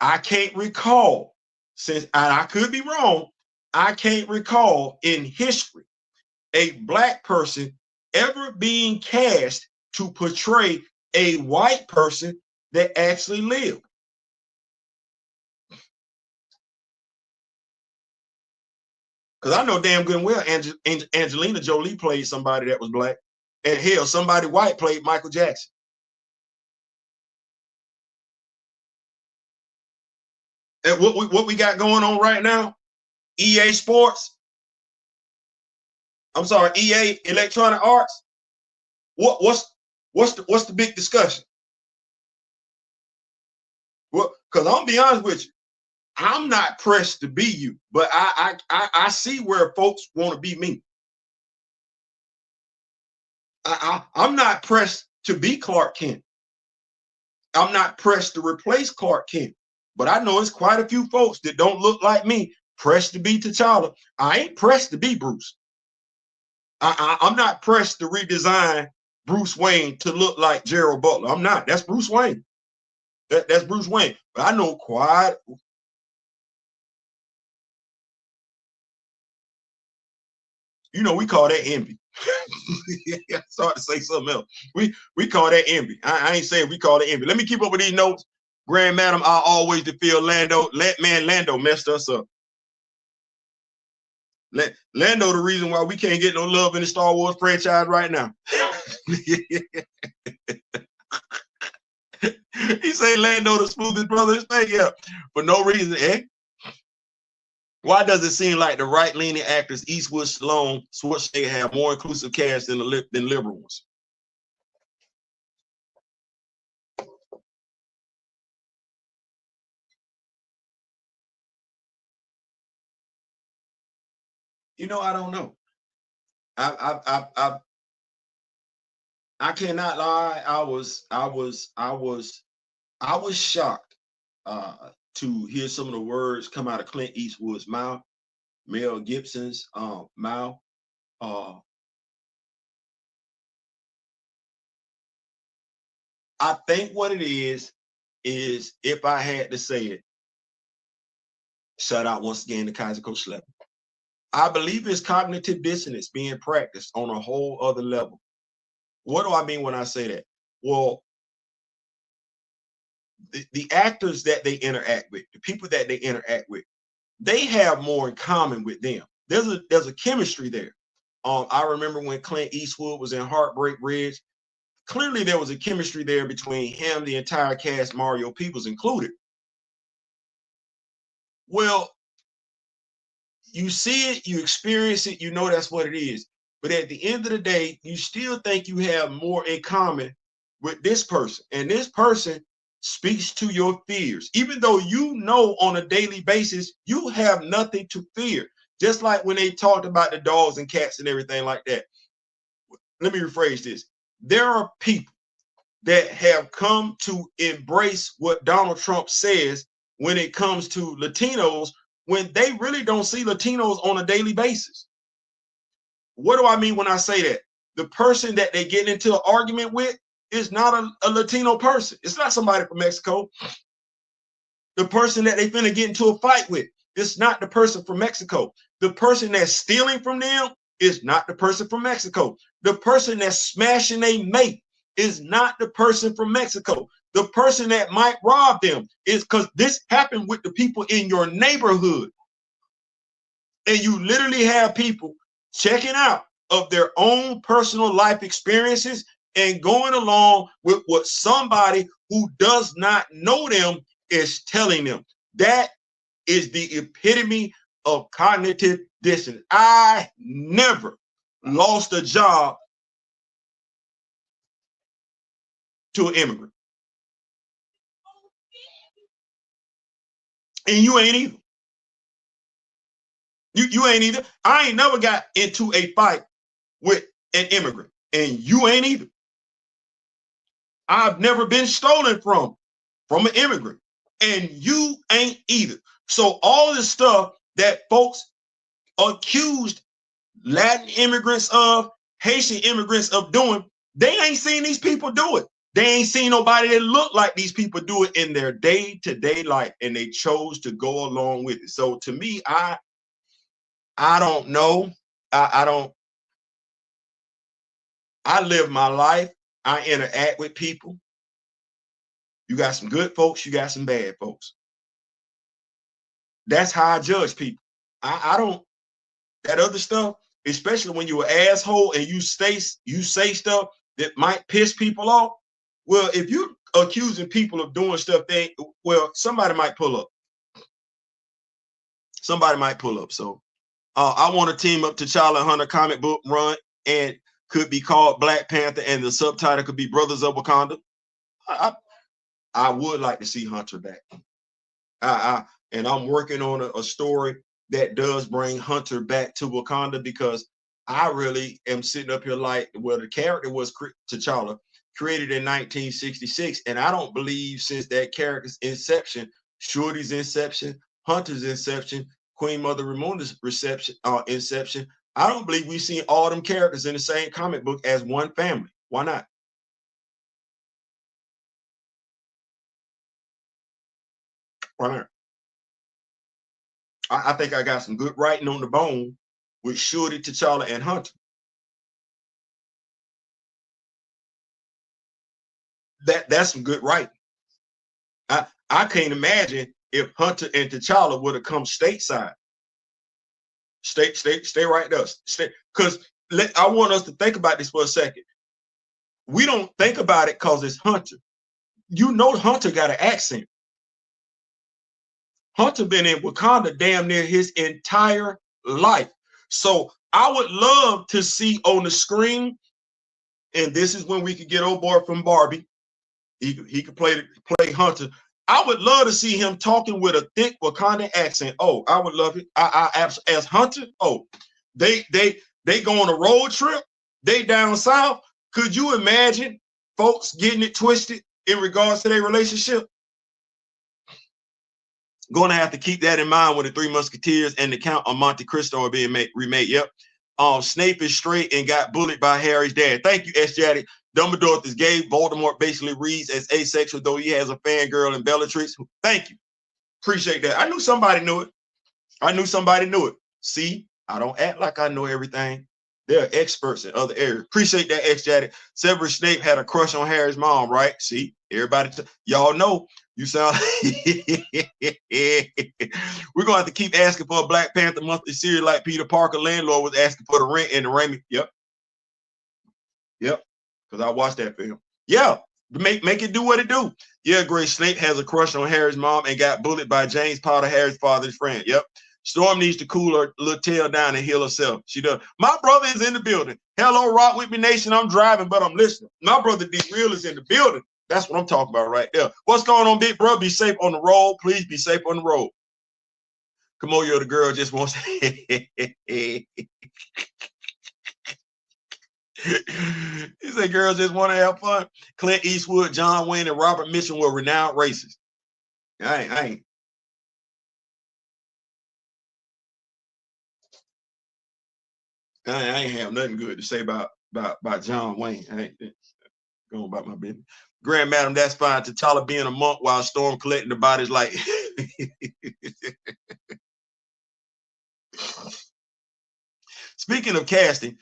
I can't recall, since I could be wrong, I can't recall in history a black person ever being cast to portray a white person that actually lived. Because I know damn good and well Angelina Jolie played somebody that was black. And hell, somebody white played Michael Jackson. And what we got going on right now, EA Sports, I'm sorry, EA, Electronic Arts. What's the big discussion? Well, because I'm gonna be honest with you, I'm not pressed to be you, but I see where folks want to be me. I'm not pressed to be Clark Kent. I'm not pressed to replace Clark Kent, but I know it's quite a few folks that don't look like me pressed to be T'Challa. I ain't pressed to be Bruce. I'm not pressed to redesign Bruce Wayne to look like Gerald Butler. I'm not. That's Bruce Wayne. That's Bruce Wayne. But I know quite. You know, we call that envy. Sorry to say something else. We call that envy. I ain't saying we call it envy. Let me keep up with these notes. Grand Madam, I always feel Lando. Lando messed us up. Lando, the reason why we can't get no love in the Star Wars franchise right now. He say Lando the smoothest brother in space, yeah, for no reason, eh? Why does it seem like the right-leaning actors Eastwood, Stallone, Schwarzenegger have more inclusive cast than liberal ones? You know, I don't know. I cannot lie. I was shocked to hear some of the words come out of Clint Eastwood's mouth, Mel Gibson's mouth. I think what it is if I had to say it, shout out once again to Kaiser Coach Level. I believe it's cognitive dissonance being practiced on a whole other level. What do I mean when I say that? Well, the actors that they interact with, the people that they interact with, they have more in common with them. There's a chemistry there. I remember when Clint Eastwood was in Heartbreak Ridge. Clearly, there was a chemistry there between him, the entire cast, Mario Peoples included. Well, you see it, you experience it, you know that's what it is. But at the end of the day, you still think you have more in common with this person. And this person speaks to your fears. Even though you know on a daily basis, you have nothing to fear. Just like when they talked about the dogs and cats and everything like that. Let me rephrase this. There are people that have come to embrace what Donald Trump says when it comes to Latinos, when they really don't see Latinos on a daily basis. What do I mean when I say that? The person that they get into an argument with is not a Latino person. It's not somebody from Mexico. The person that they finna get into a fight with, it's not the person from Mexico. The person that's stealing from them is not the person from Mexico. The person that's smashing a mate is not the person from Mexico. The person that might rob them is, because this happened with the people in your neighborhood. And you literally have people checking out of their own personal life experiences and going along with what somebody who does not know them is telling them. That is the epitome of cognitive dissonance. I never lost a job to an immigrant. And you ain't either. You ain't either. I ain't never got into a fight with an immigrant, and you ain't either. I've never been stolen from an immigrant, and you ain't either. So all this stuff that folks accused Latin immigrants of, Haitian immigrants of doing, they ain't seen these people do it. They ain't seen nobody that look like these people do it in their day-to-day life, and they chose to go along with it. So to me, I don't know. I live my life. I interact with people. You got some good folks, you got some bad folks. That's how I judge people. I don't, that other stuff, especially when you're an asshole and you say stuff that might piss people off. Well, if you're accusing people of doing stuff, somebody might pull up. Somebody might pull up. So I want to team up T'Challa and Hunter comic book run, and could be called Black Panther, and the subtitle could be Brothers of Wakanda. I would like to see Hunter back. And I'm working on a story that does bring Hunter back to Wakanda, because I really am sitting up here like, well, the character was T'Challa, created in 1966, and I don't believe since that character's inception, Shorty's inception, Hunter's inception, Queen Mother Ramona's inception, I don't believe we've seen all them characters in the same comic book as one family. Why not? Why not? I think I got some good writing on the bone with Shorty, T'Challa, and Hunter. That's some good writing. I can't imagine if Hunter and T'Challa would have come stateside. Stay right there. Because I want us to think about this for a second. We don't think about it because it's Hunter. You know, Hunter got an accent. Hunter been in Wakanda damn near his entire life. So I would love to see on the screen, and this is when we could get old boy from Barbie. He could play Hunter. I would love to see him talking with a thick Wakandan accent. Oh, I would love it. As Hunter. Oh, they go on a road trip. They down south. Could you imagine folks getting it twisted in regards to their relationship? Going to have to keep that in mind when the Three Musketeers and the Count of Monte Cristo are being remade. Yep. Snape is straight and got bullied by Harry's dad. Thank you, Essiedu. Dumbledore is gay. Voldemort basically reads as asexual, though he has a fangirl in Bellatrix. Thank you. Appreciate that. I knew somebody knew it. I knew somebody knew it. See, I don't act like I know everything. They're experts in other areas. Appreciate that, Essiedu. Severus Snape had a crush on Harry's mom, right? See, everybody, y'all know. You sound we're gonna have to keep asking for a Black Panther monthly series like Peter Parker landlord was asking for the rent and the Raimi. Yep. Because I watched that film. Yeah, make it do what it do. Yeah, Grace Snape has a crush on Harry's mom and got bullied by James Potter, Harry's father's friend. Yep. Storm needs to cool her little tail down and heal herself. She does. My brother is in the building. Hello, Rock with me Nation. I'm driving, but I'm listening. My brother D Real is in the building. That's what I'm talking about right there. What's going on, big bro? Be safe on the road. Please be safe on the road. Come on, yo, the girl just wants to. He said girls just want to have fun. Clint Eastwood, John Wayne, and Robert Mitchum were renowned racists. I ain't have nothing good to say about John Wayne. I ain't going about my business. Grand Madam, that's fine. T'Challa being a monk while Storm collecting the bodies like. Speaking of casting,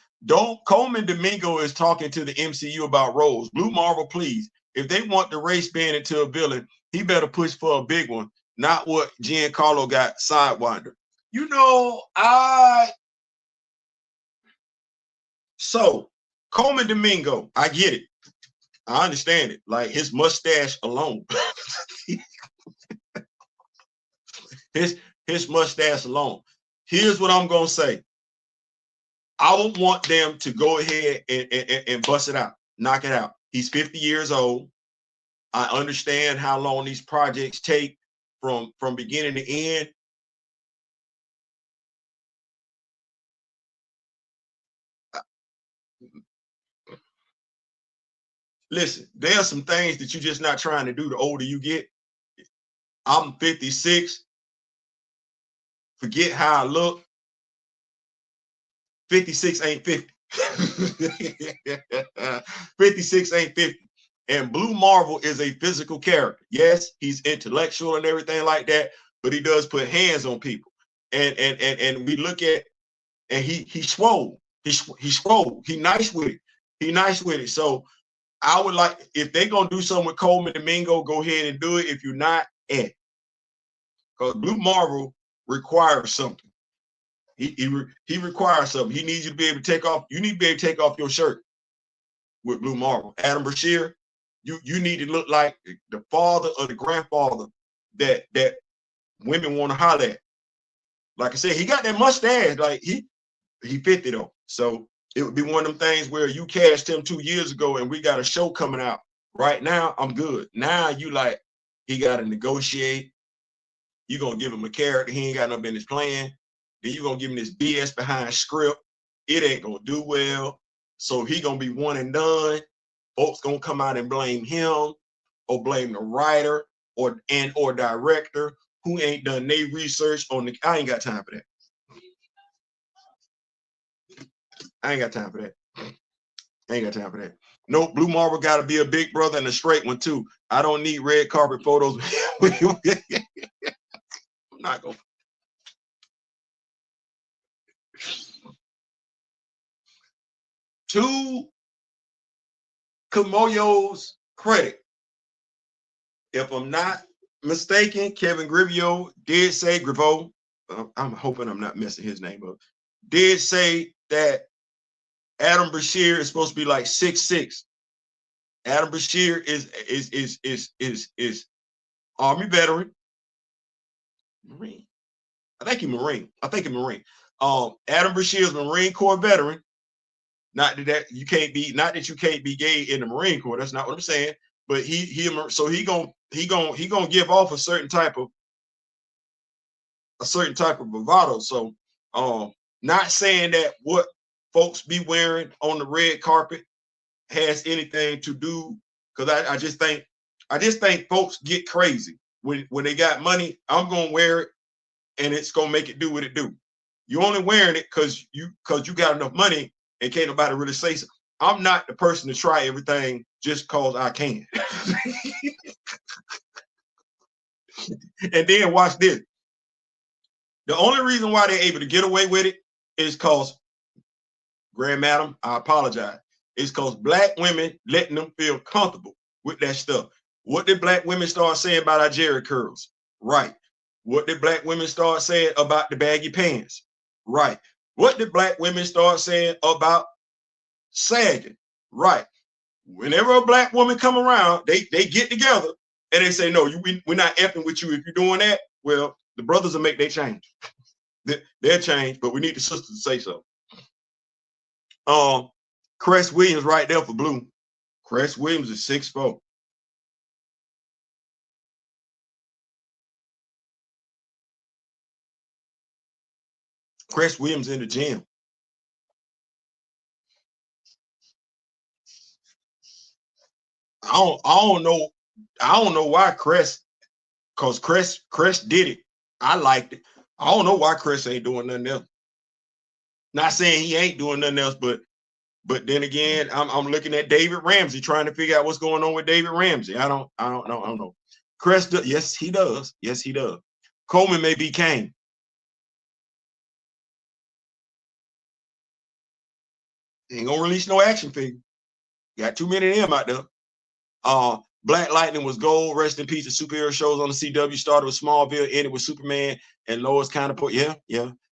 Coleman Domingo is talking to the MCU about roles. Blue Marvel, please. If they want the race band into a villain, he better push for a big one, not what Giancarlo got sidewinder. You know, so Coleman Domingo, I get it. I understand it. Like his mustache alone. his mustache alone. Here's what I'm gonna say. I would want them to go ahead and bust it out, knock it out. He's 50 years old. I understand how long these projects take from beginning to end. Listen, there are some things that you're just not trying to do the older you get. I'm 56. Forget how I look. 56 ain't 50. 56 ain't 50. And Blue Marvel is a physical character. Yes, he's intellectual and everything like that, but he does put hands on people. And we look at, and he swole. He swole. He nice with it. He nice with it. So I would like, if they're gonna do something with Coleman Domingo, go ahead and do it. If you're not, because Blue Marvel requires something. He requires something. He needs you to be able to take off. You need to be able to take off your shirt with Blue Marvel. Adam Brashear, you need to look like the father or the grandfather that women want to holler at. Like I said, he got that mustache. Like he 50 though. So it would be one of them things where you cast him 2 years ago and we got a show coming out. Right now, I'm good. Now you like, he got to negotiate. You're going to give him a character he ain't got no business playing. Then you're going to give him this BS behind script. It ain't going to do well. So he going to be one and done. Folks going to come out and blame him or blame the writer or director who ain't done their research on the. I ain't got time for that. I ain't got time for that. I ain't got time for that. Nope, Blue Marble got to be a big brother and a straight one too. I don't need red carpet photos. I'm not going. To Kamoyo's credit, if I'm not mistaken, Kevin Grivio did say, Griveau, I'm hoping I'm not messing his name up, did say that Adam Bashir is supposed to be like 6'6". Adam Bashir is Army veteran, Marine. I think he's Marine. Adam Bashir is a Marine Corps veteran. Not that you can't be gay in the Marine Corps. That's not what I'm saying. But he gonna give off a certain type of bravado. So not saying that what folks be wearing on the red carpet has anything to do, because I just think folks get crazy when they got money. I'm gonna wear it and it's gonna make it do what it do. You only wearing it because you got enough money and can't nobody really say so. I'm not the person to try everything just cause I can. And then watch this. The only reason why they're able to get away with it is because, Grand Madam, I apologize. It's because black women letting them feel comfortable with that stuff. What did black women start saying about our Jerry curls? Right. What did black women start saying about the baggy pants? Right. What did black women start saying about sagging? Right. Whenever a black woman come around, they get together and they say, no, we're not effing with you if you're doing that. Well, the brothers will make their change. They'll change, but we need the sisters to say so. Cress Williams right there for Blue. Cress Williams is 6'4". Cress Williams in the gym. I don't know why Cress, because Cress did it. I liked it. I don't know why Cress ain't doing nothing else. Not saying he ain't doing nothing else, but then again, I'm looking at David Ramsey, trying to figure out what's going on with David Ramsey. I don't know. Cress does, yes, he does. Yes, he does. Coleman may be Kane. Ain't gonna release no action figure. Got too many of them out there. Black Lightning was gold. Rest in peace. The superhero shows on the CW started with Smallville, ended with Superman and Lois counterpart. Yeah.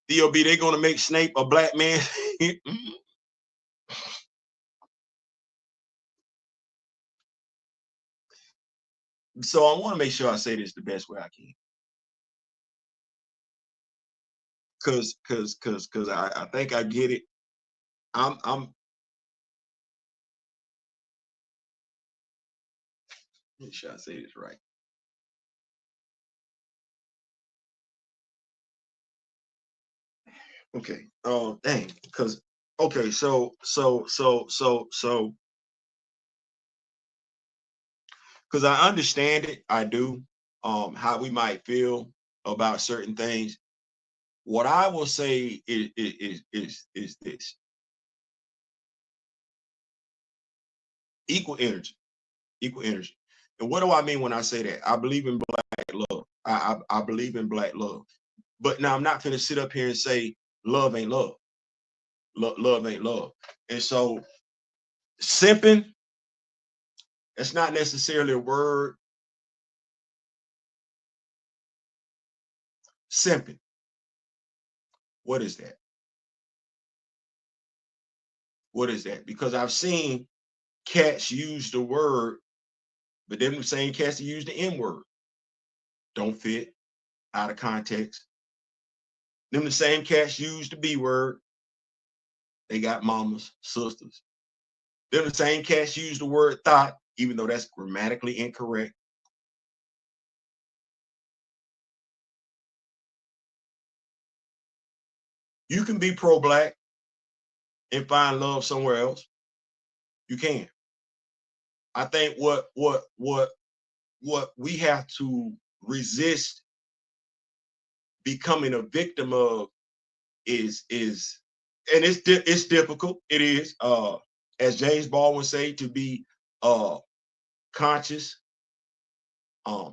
Theo B, they're gonna make Snape a black man. So I want to make sure I say this the best way I can. Cause I think I get it. I'm make sure I say this right. Okay. Dang. Because okay, so because I understand it, I do. How we might feel about certain things. What I will say is this: equal energy, equal energy. And what do I mean when I say that? I believe in black love. I believe in black love. But now I'm not going to sit up here and say love ain't love. Love ain't love. And so simping, it's not necessarily a word. Simping. What is that? What is that? Because I've seen cats use the word, but then the same cats that use the N word. Don't fit, out of context. Them the same cats use the B word. They got mamas, sisters. Them the same cats use the word thought, even though that's grammatically incorrect. You can be pro-black and find love somewhere else. You can. I think what we have to resist becoming a victim of is and it's difficult. It is as James Baldwin say, to be conscious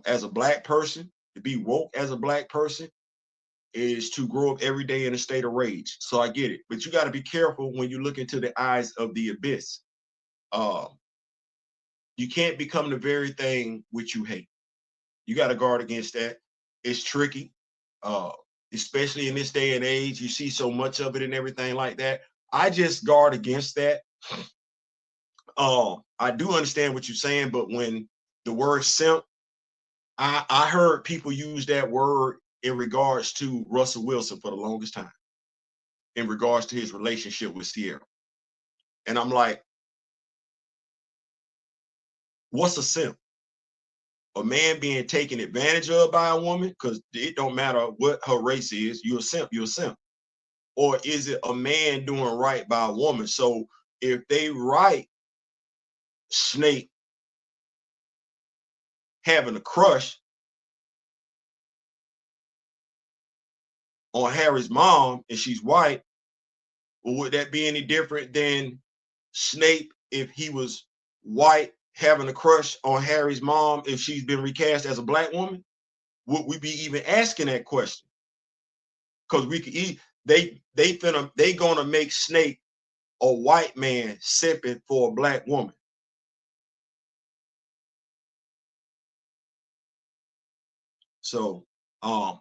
as a black person, to be woke as a black person, is to grow up every day in a state of rage. So I get it, but you got to be careful when you look into the eyes of the abyss. You can't become the very thing which you hate. You got to guard against that. It's tricky, especially in this day and age. You see so much of it and everything like that. I just guard against that. I do understand what you're saying, but when the word simp, I heard people use that word in regards to Russell Wilson for the longest time, in regards to his relationship with Sierra. And I'm like, what's a simp? A man being taken advantage of by a woman, because it don't matter what her race is, you're a simp, you're a simp. Or is it a man doing right by a woman? So if they write Snape having a crush on Harry's mom and she's white, well, would that be any different than Snape if he was white having a crush on Harry's mom if she's been recast as a black woman? Would we be even asking that question? Because we could they gonna make Snape a white man simping for a black woman. So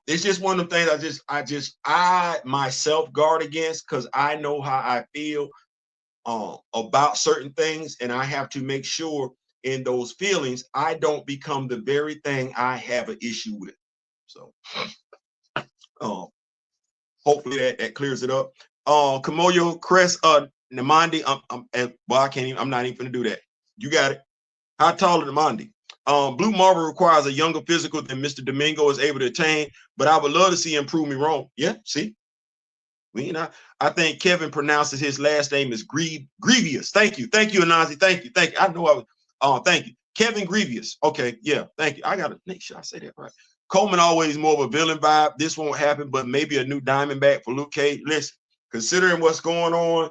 it's just one of the things I myself guard against, because I know how I feel about certain things, and I have to make sure in those feelings I don't become the very thing I have an issue with. So hopefully that clears it up. Kamoyo Crest Namandi, well, I can't even, I'm not even gonna do that. You got it. How tall is Namandi? Blue Marble requires a younger physical than Mr. Domingo is able to attain, but I would love to see him prove me wrong. Yeah, see? I think Kevin pronounces his last name as Grievous. Thank you, Anazi. Thank you. I know I was. Thank you, Kevin Grievous. Okay, yeah, thank you. I gotta make sure I say that right. Coleman always more of a villain vibe. This won't happen, but maybe a new Diamondback for Luke Cage. Listen, considering what's going on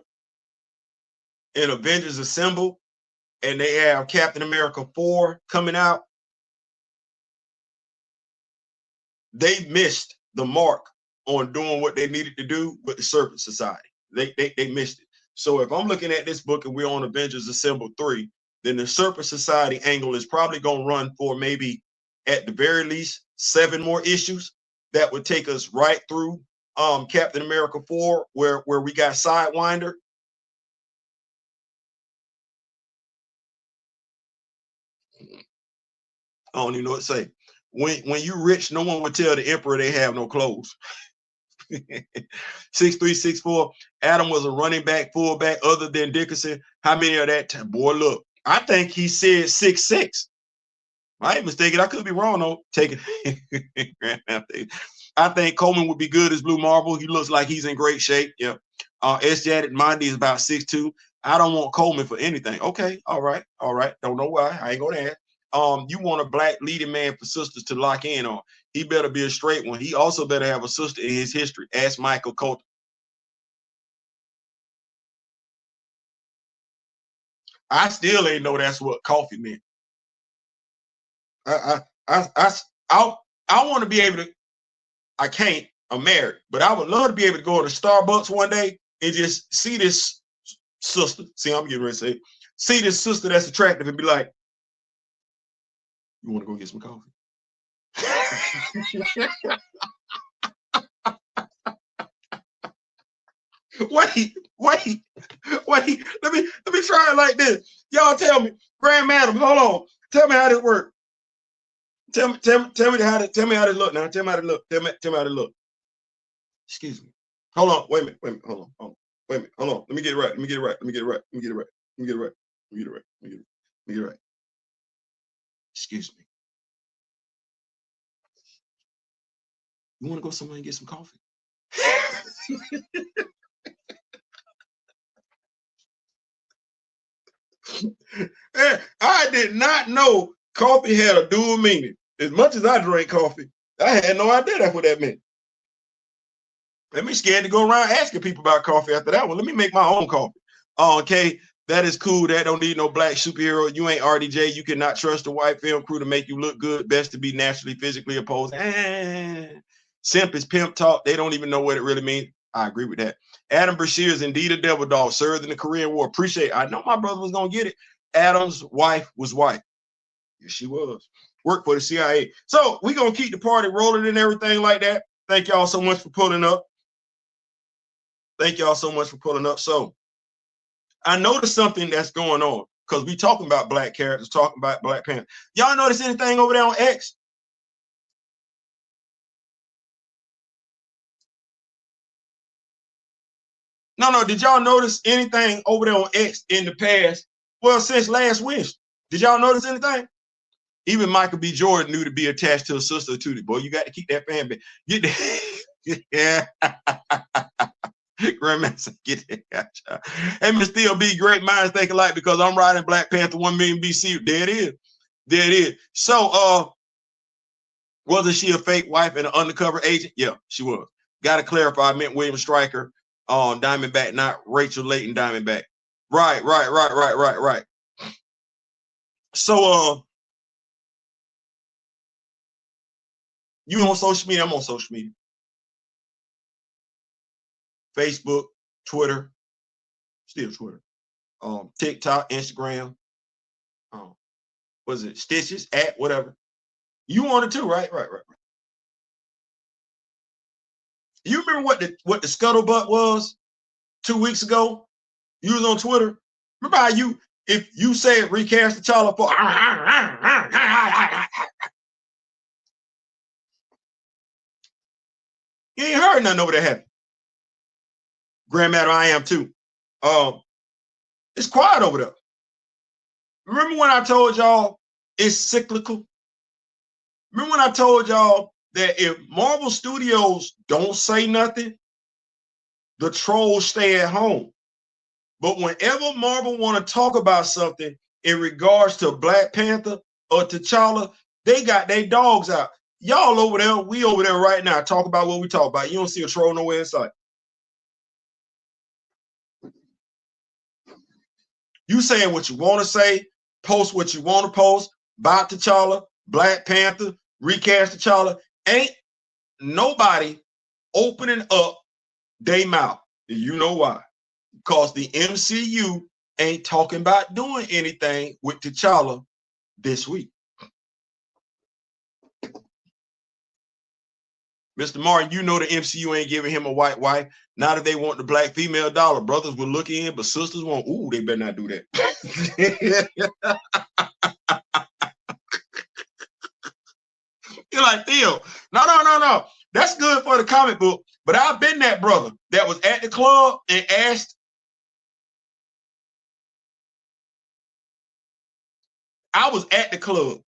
in Avengers Assemble, and they have Captain America 4 coming out, they missed the mark on doing what they needed to do with the Serpent Society. They missed it. So if I'm looking at this book and we're on Avengers Assemble 3, then the Serpent Society angle is probably going to run for maybe at the very least 7 more issues. That would take us right through Captain America 4, where we got Sidewinder. I don't even know what to say. When you rich, no one would tell the emperor they have no clothes. 6364. Adam was a running back, fullback, other than Dickerson. How many of that? Boy, look, I think he said 6'6". I ain't mistaken. I could be wrong though. Take it. I think Coleman would be good as Blue Marble. He looks like he's in great shape. Yeah. S-Janet Mondi is about 6'2". I don't want Coleman for anything. Okay. All right. Don't know why. I ain't gonna ask. You want a black leading man for sisters to lock in on. He better be a straight one. He also better have a sister in his history. Ask Michael Coulter. I still ain't know that's what coffee meant. I want to be able to. I can't. I'm married, but I would love to be able to go to Starbucks one day and just see this sister. See, I'm getting ready to say, see this sister that's attractive and be like, "You want to go get some coffee?" Wait. Let me try it like this. Y'all tell me, Grand Madam, hold on. Tell me how this works. Tell me how this look now. Tell me how to look. Tell me how to look. Excuse me. Hold on. Wait a minute. Wait a minute. Hold on. Wait a minute. Hold on. Let me get it right. Let me get it right. Let me get it right. Let me get it right. Let me get it right. Let me get it right. Let me get it right. Excuse me. You want to go somewhere and get some coffee? I did not know coffee had a dual meaning. As much as I drink coffee, I had no idea that's what that meant. Let me scared to go around asking people about coffee after that one. Let me make my own coffee. Okay, that is cool. That don't need no black superhero. You ain't RDJ. You cannot trust the white film crew to make you look good. Best to be naturally, physically opposed. Simp is pimp talk. They don't even know what it really means. I agree with that. Adam Bashir is indeed a devil dog. Served in the Korean War. Appreciate it. I know my brother was going to get it. Adam's wife was white. Yes, she was. Worked for the CIA. So we're going to keep the party rolling and everything like that. Thank y'all so much for pulling up. Thank y'all so much for pulling up. So I noticed something that's going on because we talking about black characters, talking about Black Panther. Y'all notice anything over there on X? No. Did y'all notice anything over there on X in the past? Well, since last Wednesday. Did y'all notice anything? Even Michael B. Jordan knew to be attached to a sister or two. Boy, you got to keep that fan base. Get the yeah. Grandmaster, get that. Hey, Miss Theo B, great minds think alike because I'm riding Black Panther 1 million BC. There it is. There it is. So, wasn't she a fake wife and an undercover agent? Yeah, she was. Got to clarify. I meant William Stryker, Diamondback, not Rachel Layton Diamondback. Right. So, you on social media? I'm on social media. Facebook, Twitter, still Twitter, TikTok, Instagram, was it Stitches, at whatever. You on it too, right? Right. You remember what the scuttlebutt was 2 weeks ago? You was on Twitter. Remember how if you said recast T'Challa for you ain't heard nothing over there happening. Grandmaster, I am too. It's quiet over there. Remember when I told y'all it's cyclical? Remember when I told y'all that if Marvel Studios don't say nothing, the trolls stay at home. But whenever Marvel want to talk about something in regards to Black Panther or T'Challa, they got their dogs out. Y'all over there, we over there right now, talk about what we talk about. You don't see a troll nowhere in sight. You saying what you want to say, post what you want to post, about T'Challa, Black Panther, recast T'Challa. Ain't nobody opening up their mouth. You know why? Because the MCU ain't talking about doing anything with T'Challa this week. Mr. Martin, you know the MCU ain't giving him a white wife. Now that they want the black female dollar, brothers will look in, but sisters won't. Ooh, they better not do that. You're like, Theo, no. That's good for the comic book, but I've been that brother that was at the club and asked. I was at the club.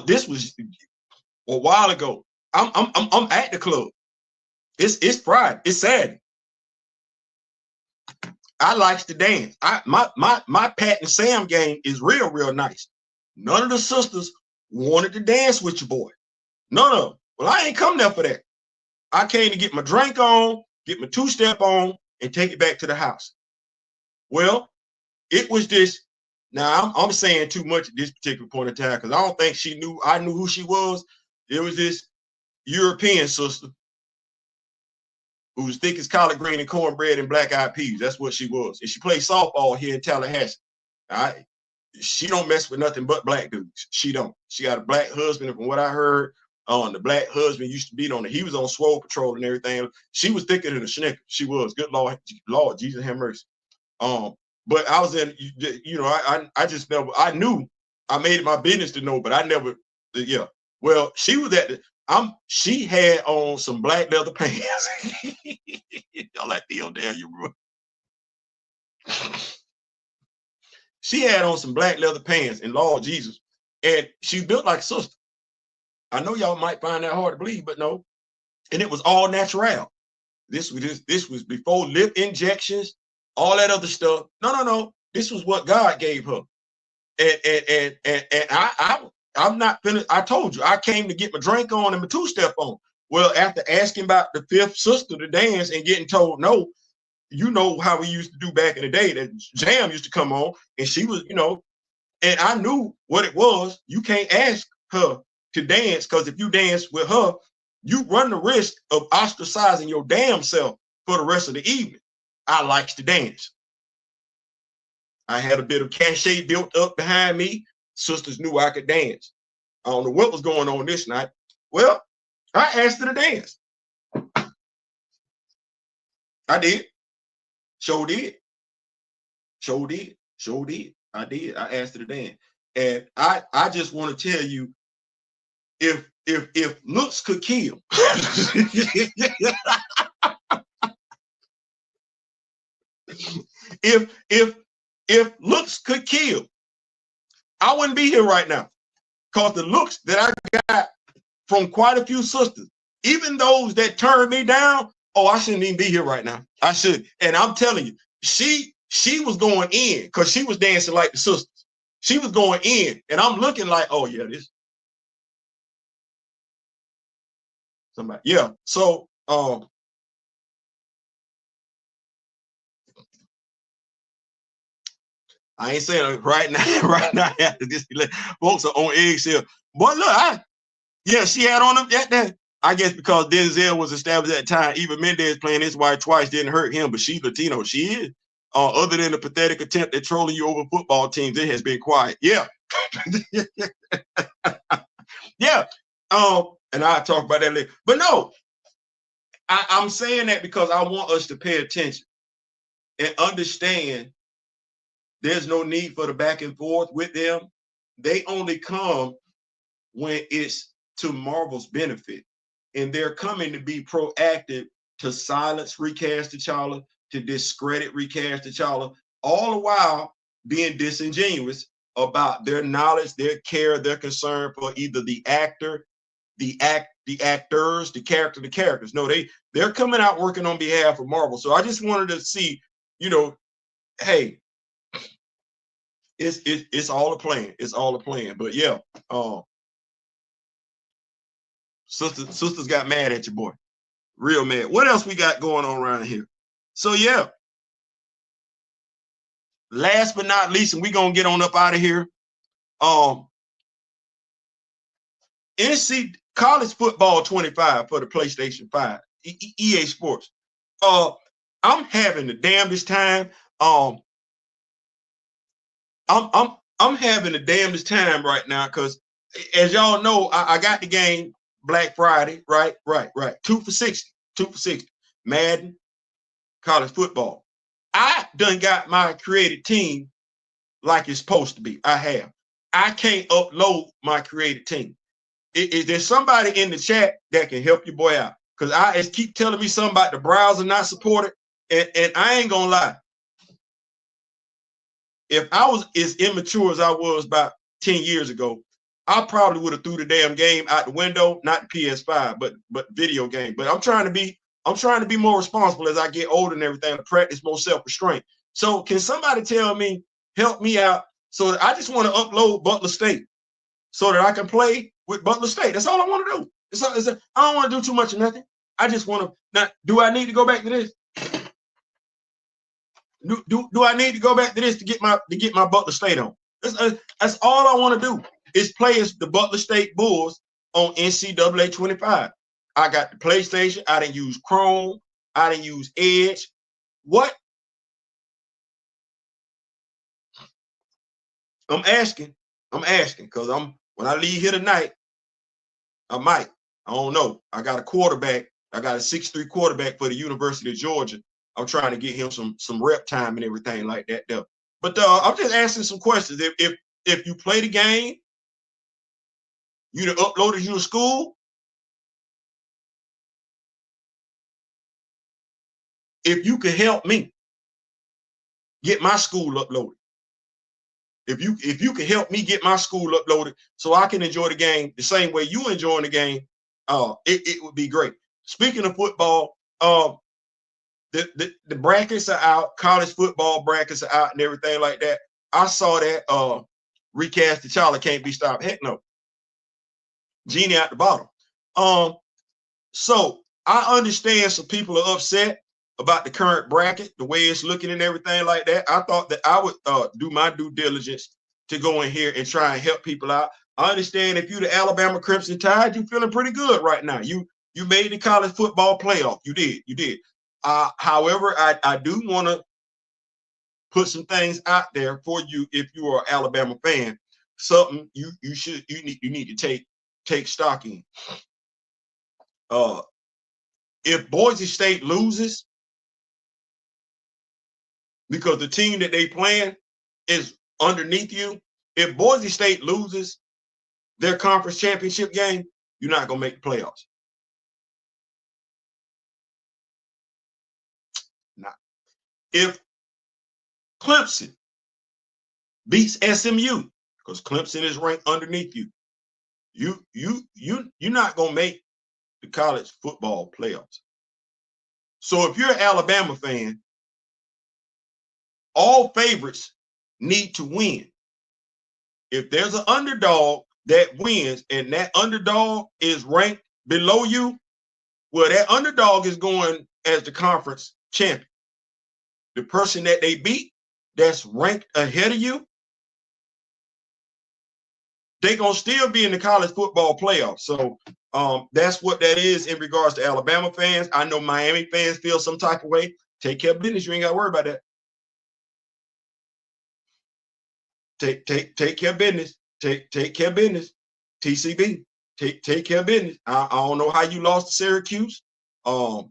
This was a while ago. I'm at the club. It's Friday. It's Saturday. I likes to dance. My Pat and Sam game is real nice. None of the sisters wanted to dance with your boy. None of them. Well, I ain't come there for that. I came to get my drink on, get my two-step on, and take it back to the house. Well, it was this. Now I'm saying too much at this particular point in time because I don't think I knew who she was. It was this European sister who was thick as collard green and cornbread and black-eyed peas. That's what she was. And she played softball here in Tallahassee. All right. She don't mess with nothing but black dudes. She don't. She got a black husband. From what I heard, the black husband used to beat on her. He was on Swole Patrol and everything. She was thicker than a Snicker. She was. Good Lord, Jesus have mercy. But I was in, I just never, I knew, I made it my business to know, but I never, yeah. Well, she was at she had on some black leather pants. Y'all like Theo, damn you, bro. She had on some black leather pants, and Lord Jesus, and she built like a sister. I know y'all might find that hard to believe, but no. And it was all natural. This was before lip injections, all that other stuff. No. This was what God gave her. And I'm not finished. I told you, I came to get my drink on and my two-step on. Well, after asking about the fifth sister to dance and getting told no, you know how we used to do back in the day, that Jam used to come on and she was, and I knew what it was. You can't ask her to dance, because if you dance with her, you run the risk of ostracizing your damn self for the rest of the evening. I likes to dance. I had a bit of cachet built up behind me. Sisters knew I could dance. I don't know what was going on this night. Well, I asked her to dance. I did. Sure did. I did. I asked her to dance. And I just want to tell you, if looks could kill, if looks could kill, I wouldn't be here right now. Because the looks that I got from quite a few sisters, even those that turned me down, I shouldn't even be here right now. I should. And I'm telling you, she was going in because she was dancing like the sisters. She was going in, and I'm looking like, oh yeah, this somebody. Yeah. So I ain't saying it right now. Right now, this folks are on eggshell. But look, she had on them that. I guess because Denzel was established at the time. Eva Mendes playing his wife twice didn't hurt him, but she's Latino. She is. Other than the pathetic attempt at trolling you over football teams, it has been quiet. Yeah. Yeah. And I'll talk about that later. But no, I'm saying that because I want us to pay attention and understand there's no need for the back and forth with them. They only come when it's to Marvel's benefit. And they're coming to be proactive to silence Recast T'Challa, to discredit Recast T'Challa, all the while being disingenuous about their knowledge, their care, their concern for either the actor, the actors, the characters. No, they're coming out working on behalf of Marvel. So I just wanted to see, hey, it's all a plan. It's all a plan. But yeah, sisters got mad at your boy. Real mad. What else we got going on around here? So yeah. Last but not least, and we're gonna get on up out of here. NC College Football 25 for the PlayStation 5, EA Sports. I'm having the damnedest time. I'm having the damnedest time right now because, as y'all know, I got the game Black Friday, right. 2 for 60. Madden, college football. I done got my created team like it's supposed to be. I can't upload my created team. Is there somebody in the chat that can help your boy out? Because I keep telling me something about the browser not supported, and I ain't gonna lie. If I was as immature as I was about 10 years ago, I probably would have threw the damn game out the window, not the PS5, but video game. But I'm trying to be more responsible as I get older and everything, to practice more self-restraint. So can somebody help me out? So that I just want to upload Butler State so that I can play with Butler State. That's all I want to do. I don't want to do too much of nothing. I just want to. Now, do I need to go back to this? Do I need to go back to this to get my Butler State on? That's all I want to do is play as the Butler State Bulls on NCAA 25. I got the PlayStation. I didn't use Chrome. I didn't use Edge. What? I'm asking because when I leave here tonight, I might. I don't know. I got a quarterback. I got a 6'3" quarterback for the University of Georgia. I'm trying to get him some rep time and everything like that there. But I'm just asking some questions. If you play the game, you uploaded you to school, if you could help me get my school uploaded. If you can help me get my school uploaded so I can enjoy the game the same way you enjoying the game, it would be great. Speaking of football, the brackets are out, college football brackets are out and everything like that. I saw that recast the child can't be stopped. Heck no. Genie at the bottom. So I understand some people are upset about the current bracket, the way it's looking and everything like that. I thought that I would do my due diligence to go in here and try and help people out. I understand if you're the Alabama Crimson Tide, you're feeling pretty good right now. You made the college football playoff. You did. However, I do want to put some things out there for you if you are an Alabama fan. Something you need to take stock in. If Boise State loses, because the team that they playing is underneath you, if Boise State loses their conference championship game, you're not going to make the playoffs. Now, if Clemson beats SMU, because Clemson is ranked underneath you, you're not going to make the college football playoffs. So if you're an Alabama fan, all favorites need to win. If there's an underdog that wins and that underdog is ranked below you, well, that underdog is going as the conference champion. The person that they beat that's ranked ahead of you, they're going to still be in the college football playoffs. So that's what that is in regards to Alabama fans. I know Miami fans feel some type of way. Take care of business. You ain't got to worry about that. Take care of business. Take care of business. TCB. Take care of business. I don't know how you lost to Syracuse. I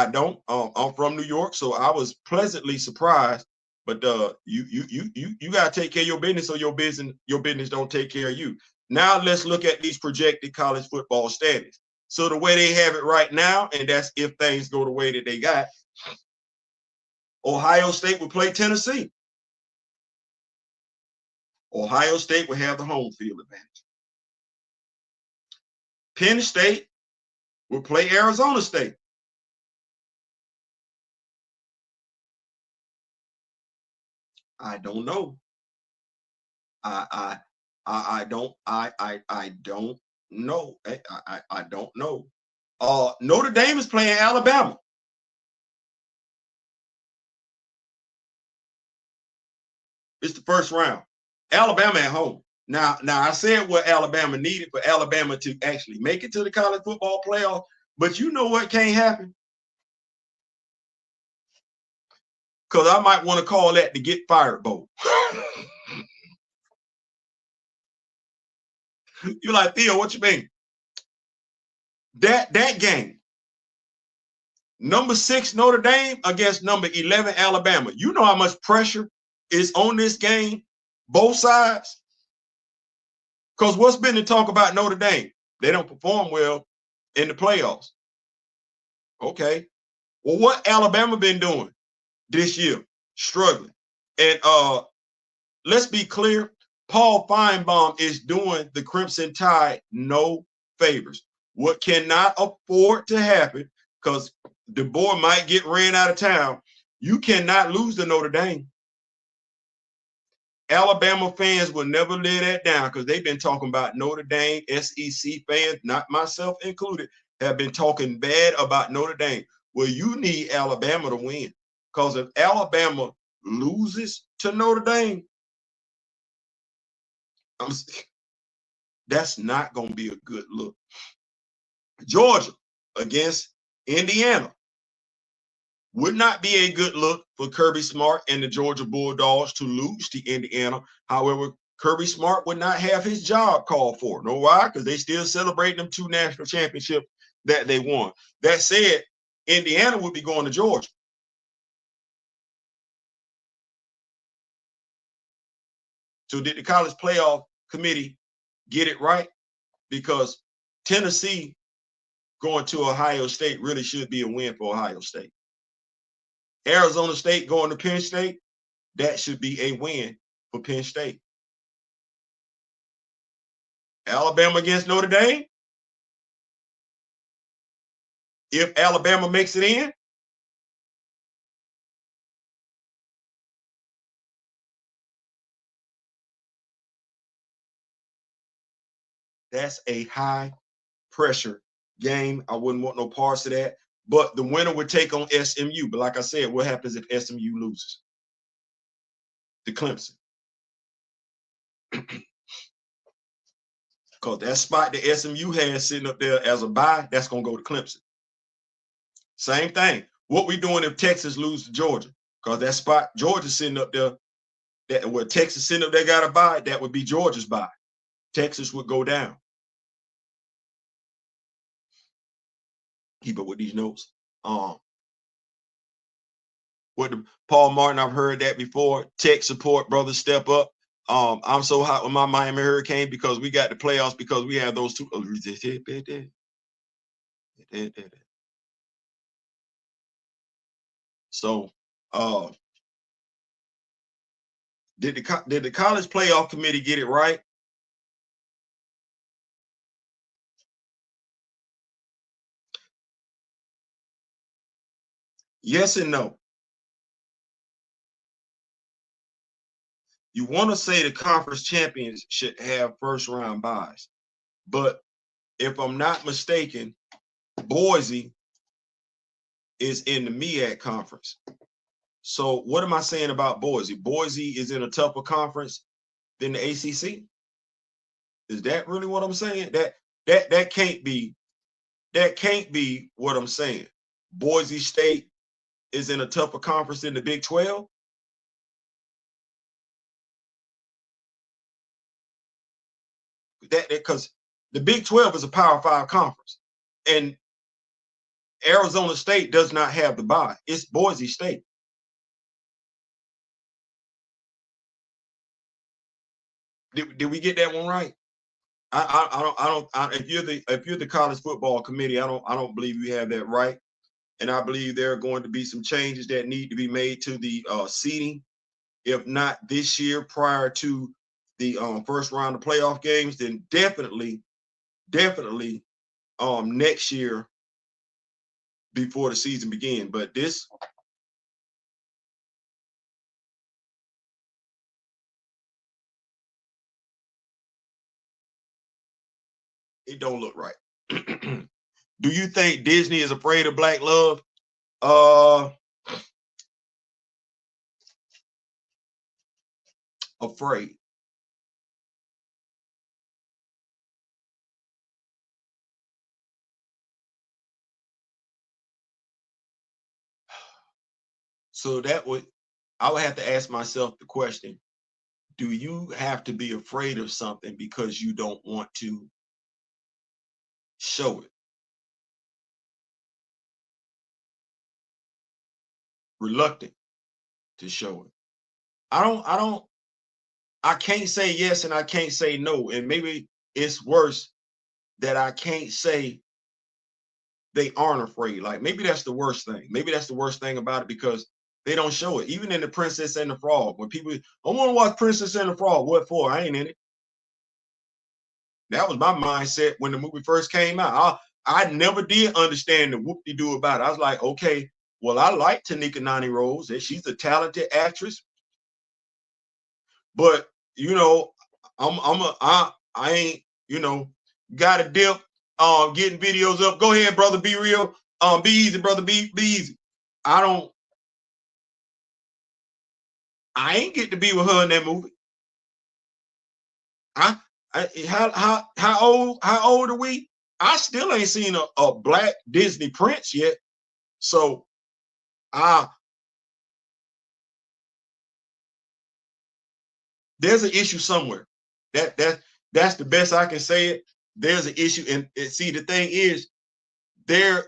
don't. I'm from New York, so I was pleasantly surprised. But you gotta take care of your business, so your business don't take care of you. Now let's look at these projected college football standings. So the way they have it right now, and that's if things go the way that they got, Ohio State will play Tennessee. Ohio State will have the home field advantage. Penn State will play Arizona State. I don't know. I don't know. I don't know. Notre Dame is playing Alabama. It's the first round. Alabama at home. Now I said what Alabama needed for Alabama to actually make it to the college football playoff, but you know what can't happen? Because I might want to call that the get fired bowl. You're like, Theo, what you mean? That game, number 6 Notre Dame against number 11 Alabama. You know how much pressure is on this game, both sides? Because what's been the talk about Notre Dame? They don't perform well in the playoffs. Okay. Well, what Alabama been doing this year? Struggling. And let's be clear, Paul Feinbaum is doing the Crimson Tide no favors. What cannot afford to happen, because the boy might get ran out of town, you cannot lose to Notre Dame. Alabama fans will never lay that down, because they've been talking about Notre Dame. SEC fans, not myself included, have been talking bad about Notre Dame. Well, you need Alabama to win, because if Alabama loses to Notre Dame, that's not going to be a good look. Georgia against Indiana would not be a good look for Kirby Smart and the Georgia Bulldogs to lose to Indiana. However, Kirby Smart would not have his job called for. Know why? Because they still celebrate them 2 national championships that they won. That said, Indiana would be going to Georgia. So did the college playoff committee get it right? Because Tennessee going to Ohio State really should be a win for Ohio State. Arizona State going to Penn State, that should be a win for Penn State. Alabama against Notre Dame, if Alabama makes it in, that's a high pressure game. I wouldn't want no parts of that. But the winner would take on SMU. But like I said, what happens if SMU loses to Clemson? Because that spot that SMU has sitting up there as a bye, that's going to go to Clemson. Same thing. What we doing if Texas loses to Georgia? Because that spot, Georgia's sitting up there, that where Texas sitting up there got a bye, that would be Georgia's bye. Texas would go down. Keep up with these notes. With the Paul Martin, I've heard that before. Tech support, brothers, step up. I'm so hot with my Miami Hurricane because we got the playoffs because we have those two. So, did the college playoff committee get it right? Yes and no. You want to say the conference champions should have first round byes, but if I'm not mistaken, Boise is in the MEAC conference. So what am I saying about Boise? Boise is in a tougher conference than the ACC. Is that really what I'm saying? That can't be what I'm saying. Boise State is in a tougher conference than the Big 12. That because the Big 12 is a Power 5 conference, and Arizona State does not have the bye. It's Boise State. Did we get that one right? I don't. If you're the college football committee, I don't believe you have that right. And I believe there are going to be some changes that need to be made to the seeding. If not this year, prior to the first round of playoff games, then definitely next year before the season begins. But this, it don't look right. Do you think Disney is afraid of Black love? Afraid. So I would have to ask myself the question, do you have to be afraid of something because you don't want to show it? Reluctant to show it. I can't say yes and I can't say no. And maybe it's worse that I can't say they aren't afraid. Like maybe that's the worst thing. Maybe that's the worst thing about it because they don't show it. Even in The Princess and the Frog, when people, I want to watch Princess and the Frog. What for? I ain't in it. That was my mindset when the movie first came out. I never did understand the whoop-de-doo about it. I was like, okay, well, I like Tanika Nani Rose. She's a talented actress. But, you know, I ain't, you know, got a dip getting videos up. Go ahead, brother, be real. Be easy, brother, be easy. I ain't get to be with her in that movie. How old are we? I still ain't seen a black Disney prince yet. So there's an issue somewhere. That's the best I can say it. There's an issue, and see, the thing is, they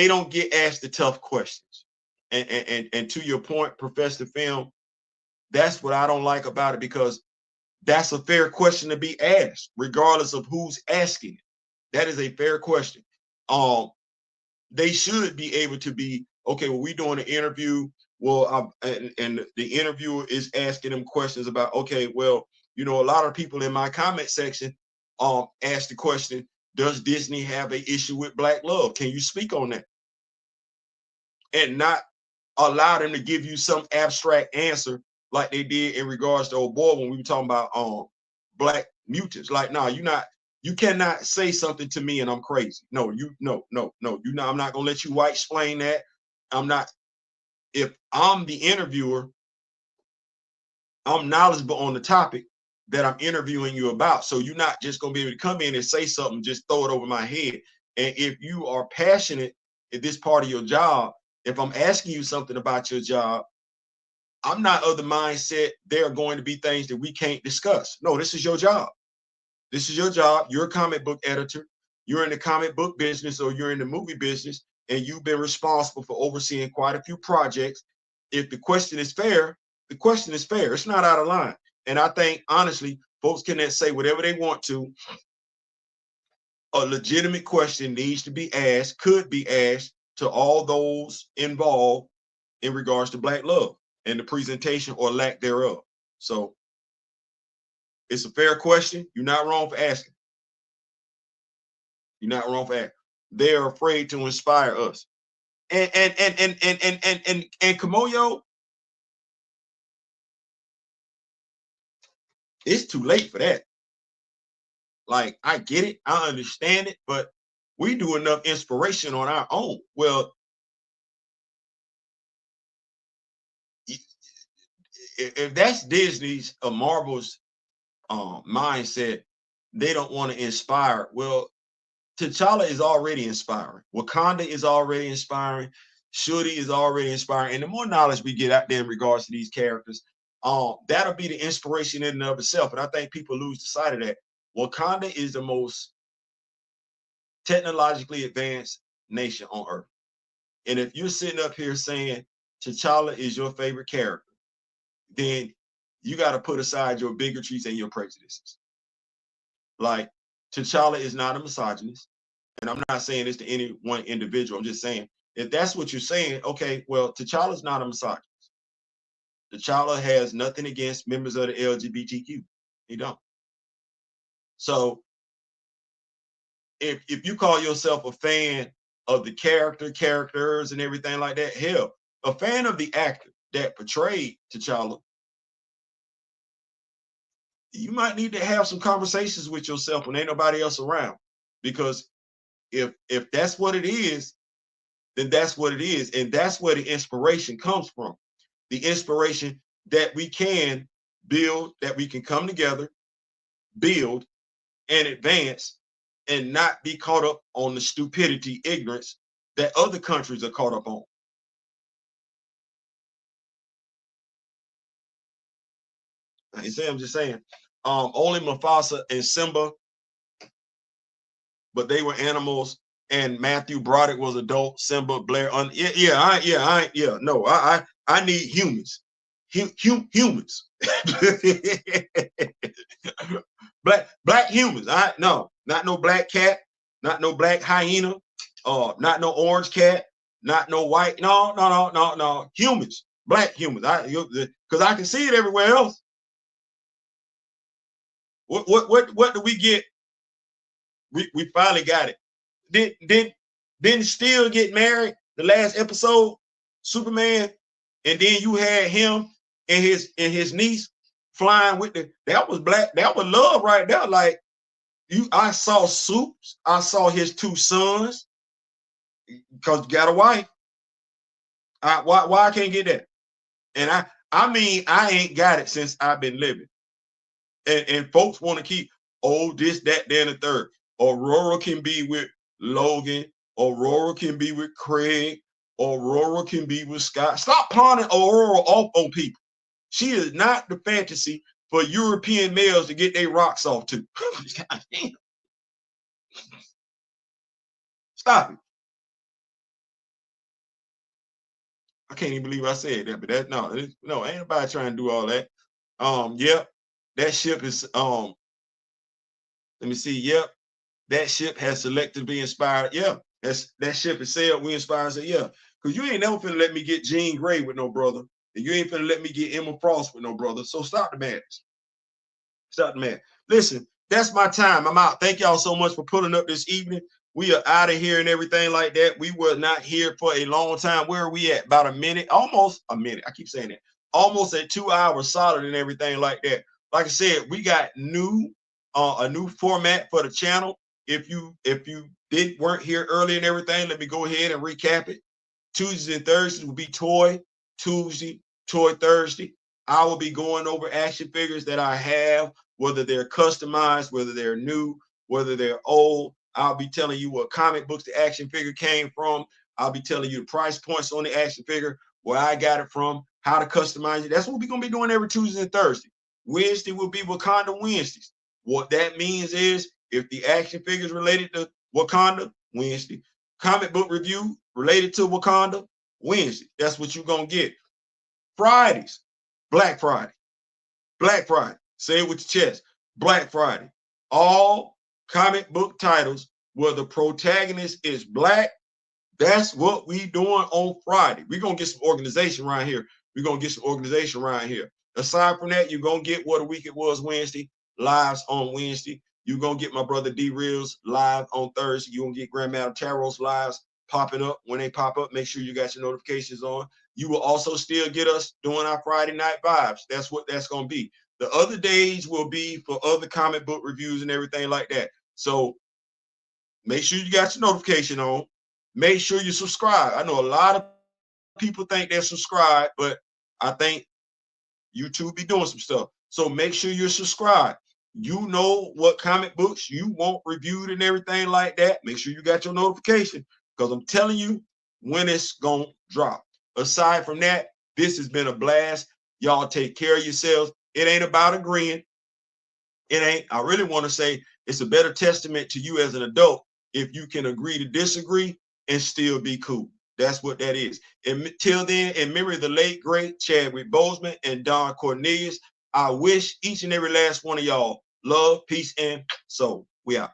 don't get asked the tough questions. And to your point, Professor Film, that's what I don't like about it, because that's a fair question to be asked, regardless of who's asking it. That is a fair question. they should be able to be, okay, well, we're doing an interview. Well, and the interviewer is asking them questions about, okay, well, you know, a lot of people in my comment section ask the question, does Disney have an issue with Black love? Can you speak on that? And not allow them to give you some abstract answer like they did in regards to old boy when we were talking about Black mutants. Like, no, you cannot say something to me and I'm crazy. No, you no, you know, I'm not gonna let you white explain that. I'm not, if I'm the interviewer, I'm knowledgeable on the topic that I'm interviewing you about. So you're not just gonna be able to come in and say something, just throw it over my head. And if you are passionate in this part of your job, if I'm asking you something about your job, I'm not of the mindset there are going to be things that we can't discuss. No, this is your job. This is your job. You're a comic book editor. You're in the comic book business or you're in the movie business, and you've been responsible for overseeing quite a few projects. If the question is fair, the question is fair. It's not out of line. And I think, honestly, folks can say whatever they want to. A legitimate question needs to be asked, could be asked to all those involved in regards to Black love and the presentation or lack thereof. So it's a fair question. You're not wrong for asking. You're not wrong for asking. They're afraid to inspire us. And Kamoyo, it's too late for that. Like, I get it, I understand it, but we do enough inspiration on our own. Well, if that's Disney's or Marvel's mindset, they don't want to inspire. Well, T'Challa is already inspiring. Wakanda is already inspiring. Shuri is already inspiring. And the more knowledge we get out there in regards to these characters, that'll be the inspiration in and of itself. And I think people lose the sight of that. Wakanda is the most technologically advanced nation on earth. And if you're sitting up here saying T'Challa is your favorite character, then you got to put aside your bigotries and your prejudices. Like, T'Challa is not a misogynist. And I'm not saying this to any one individual. I'm just saying, if that's what you're saying, okay, well, T'Challa's not a misogynist. T'Challa has nothing against members of the LGBTQ. He don't. So if you call yourself a fan of the characters and everything like that, hell, a fan of the actor that portrayed T'Challa, you might need to have some conversations with yourself when ain't nobody else around. Because if that's what it is, then that's what it is. And that's where the inspiration comes from. The inspiration that we can build, that we can come together, build, and advance, and not be caught up on the stupidity, ignorance that other countries are caught up on. I'm just saying, only Mufasa and Simba, but they were animals, and Matthew Broderick was adult. Simba, Blair, no, I need humans, humans, black humans. No, not no black cat, not no black hyena, not no orange cat, not no white. No, humans, black humans. Because I can see it everywhere else. What do we get? We finally got it. Didn't Steel get married the last episode, Superman, and then you had him and his niece flying with that was black, that was love right there. Like, I saw Soups, I saw his two sons, because you got a wife. Why I can't get that? And I mean, I ain't got it since I've been living. And folks want to keep, this, that, then the third. Aurora can be with Logan. Aurora can be with Craig. Aurora can be with Scott. Stop pawning Aurora off on people. She is not the fantasy for European males to get their rocks off to. Stop it. I can't even believe I said that, but that no, ain't nobody trying to do all that. Yep, that ship is let me see. Yep, that ship has selected to be inspired. Yeah, That ship is sailed. We inspire and say, yeah, because you ain't never finna let me get Jean Grey with no brother, and you ain't finna let me get Emma Frost with no brother. So stop the madness. Stop the madness. Listen, that's my time. I'm out. Thank y'all so much for pulling up this evening. We are out of here and everything like that. We were not here for a long time. Where are we at? About a minute, almost a minute. I keep saying that. Almost at 2 hours solid and everything like that. Like I said, we got a new format for the channel. If you weren't here early and everything, let me go ahead and recap it. Tuesdays and Thursdays will be Toy Tuesday, Toy Thursday. I will be going over action figures that I have, whether they're customized, whether they're new, whether they're old. I'll be telling you what comic books the action figure came from. I'll be telling you the price points on the action figure, where I got it from, how to customize it. That's what we're going to be doing every Tuesday and Thursday. Wednesday will be Wakanda Wednesdays. What that means is if the action figure is related to Wakanda, Wednesday. Comic book review related to Wakanda, Wednesday. That's what you're going to get. Fridays, Black Friday. Black Friday. Say it with your chest. Black Friday. All comic book titles where the protagonist is black. That's what we doing on Friday. We're going to get some organization around here. We're going to get some organization around here. Aside from that, you're going to get What a Week It Was Wednesday, lives on Wednesday. You're going to get my brother D-Reels live on Thursday. You're going to get Grandmaster Taro's lives popping up. When they pop up, make sure you got your notifications on. You will also still get us doing our Friday night vibes. That's what that's going to be. The other days will be for other comic book reviews and everything like that. So make sure you got your notification on. Make sure you subscribe. I know a lot of people think they're subscribed, but I think YouTube be doing some stuff. So make sure you're subscribed. You know what comic books you want reviewed and everything like that. Make sure you got your notification, because I'm telling you when it's going to drop. Aside from that, this has been a blast. Y'all take care of yourselves. It ain't about agreeing. It ain't. I really want to say it's a better testament to you as an adult if you can agree to disagree and still be cool. That's what that is. Until then, in memory of the late, great Chadwick Boseman and Don Cornelius, I wish each and every last one of y'all love, peace, and soul. We out.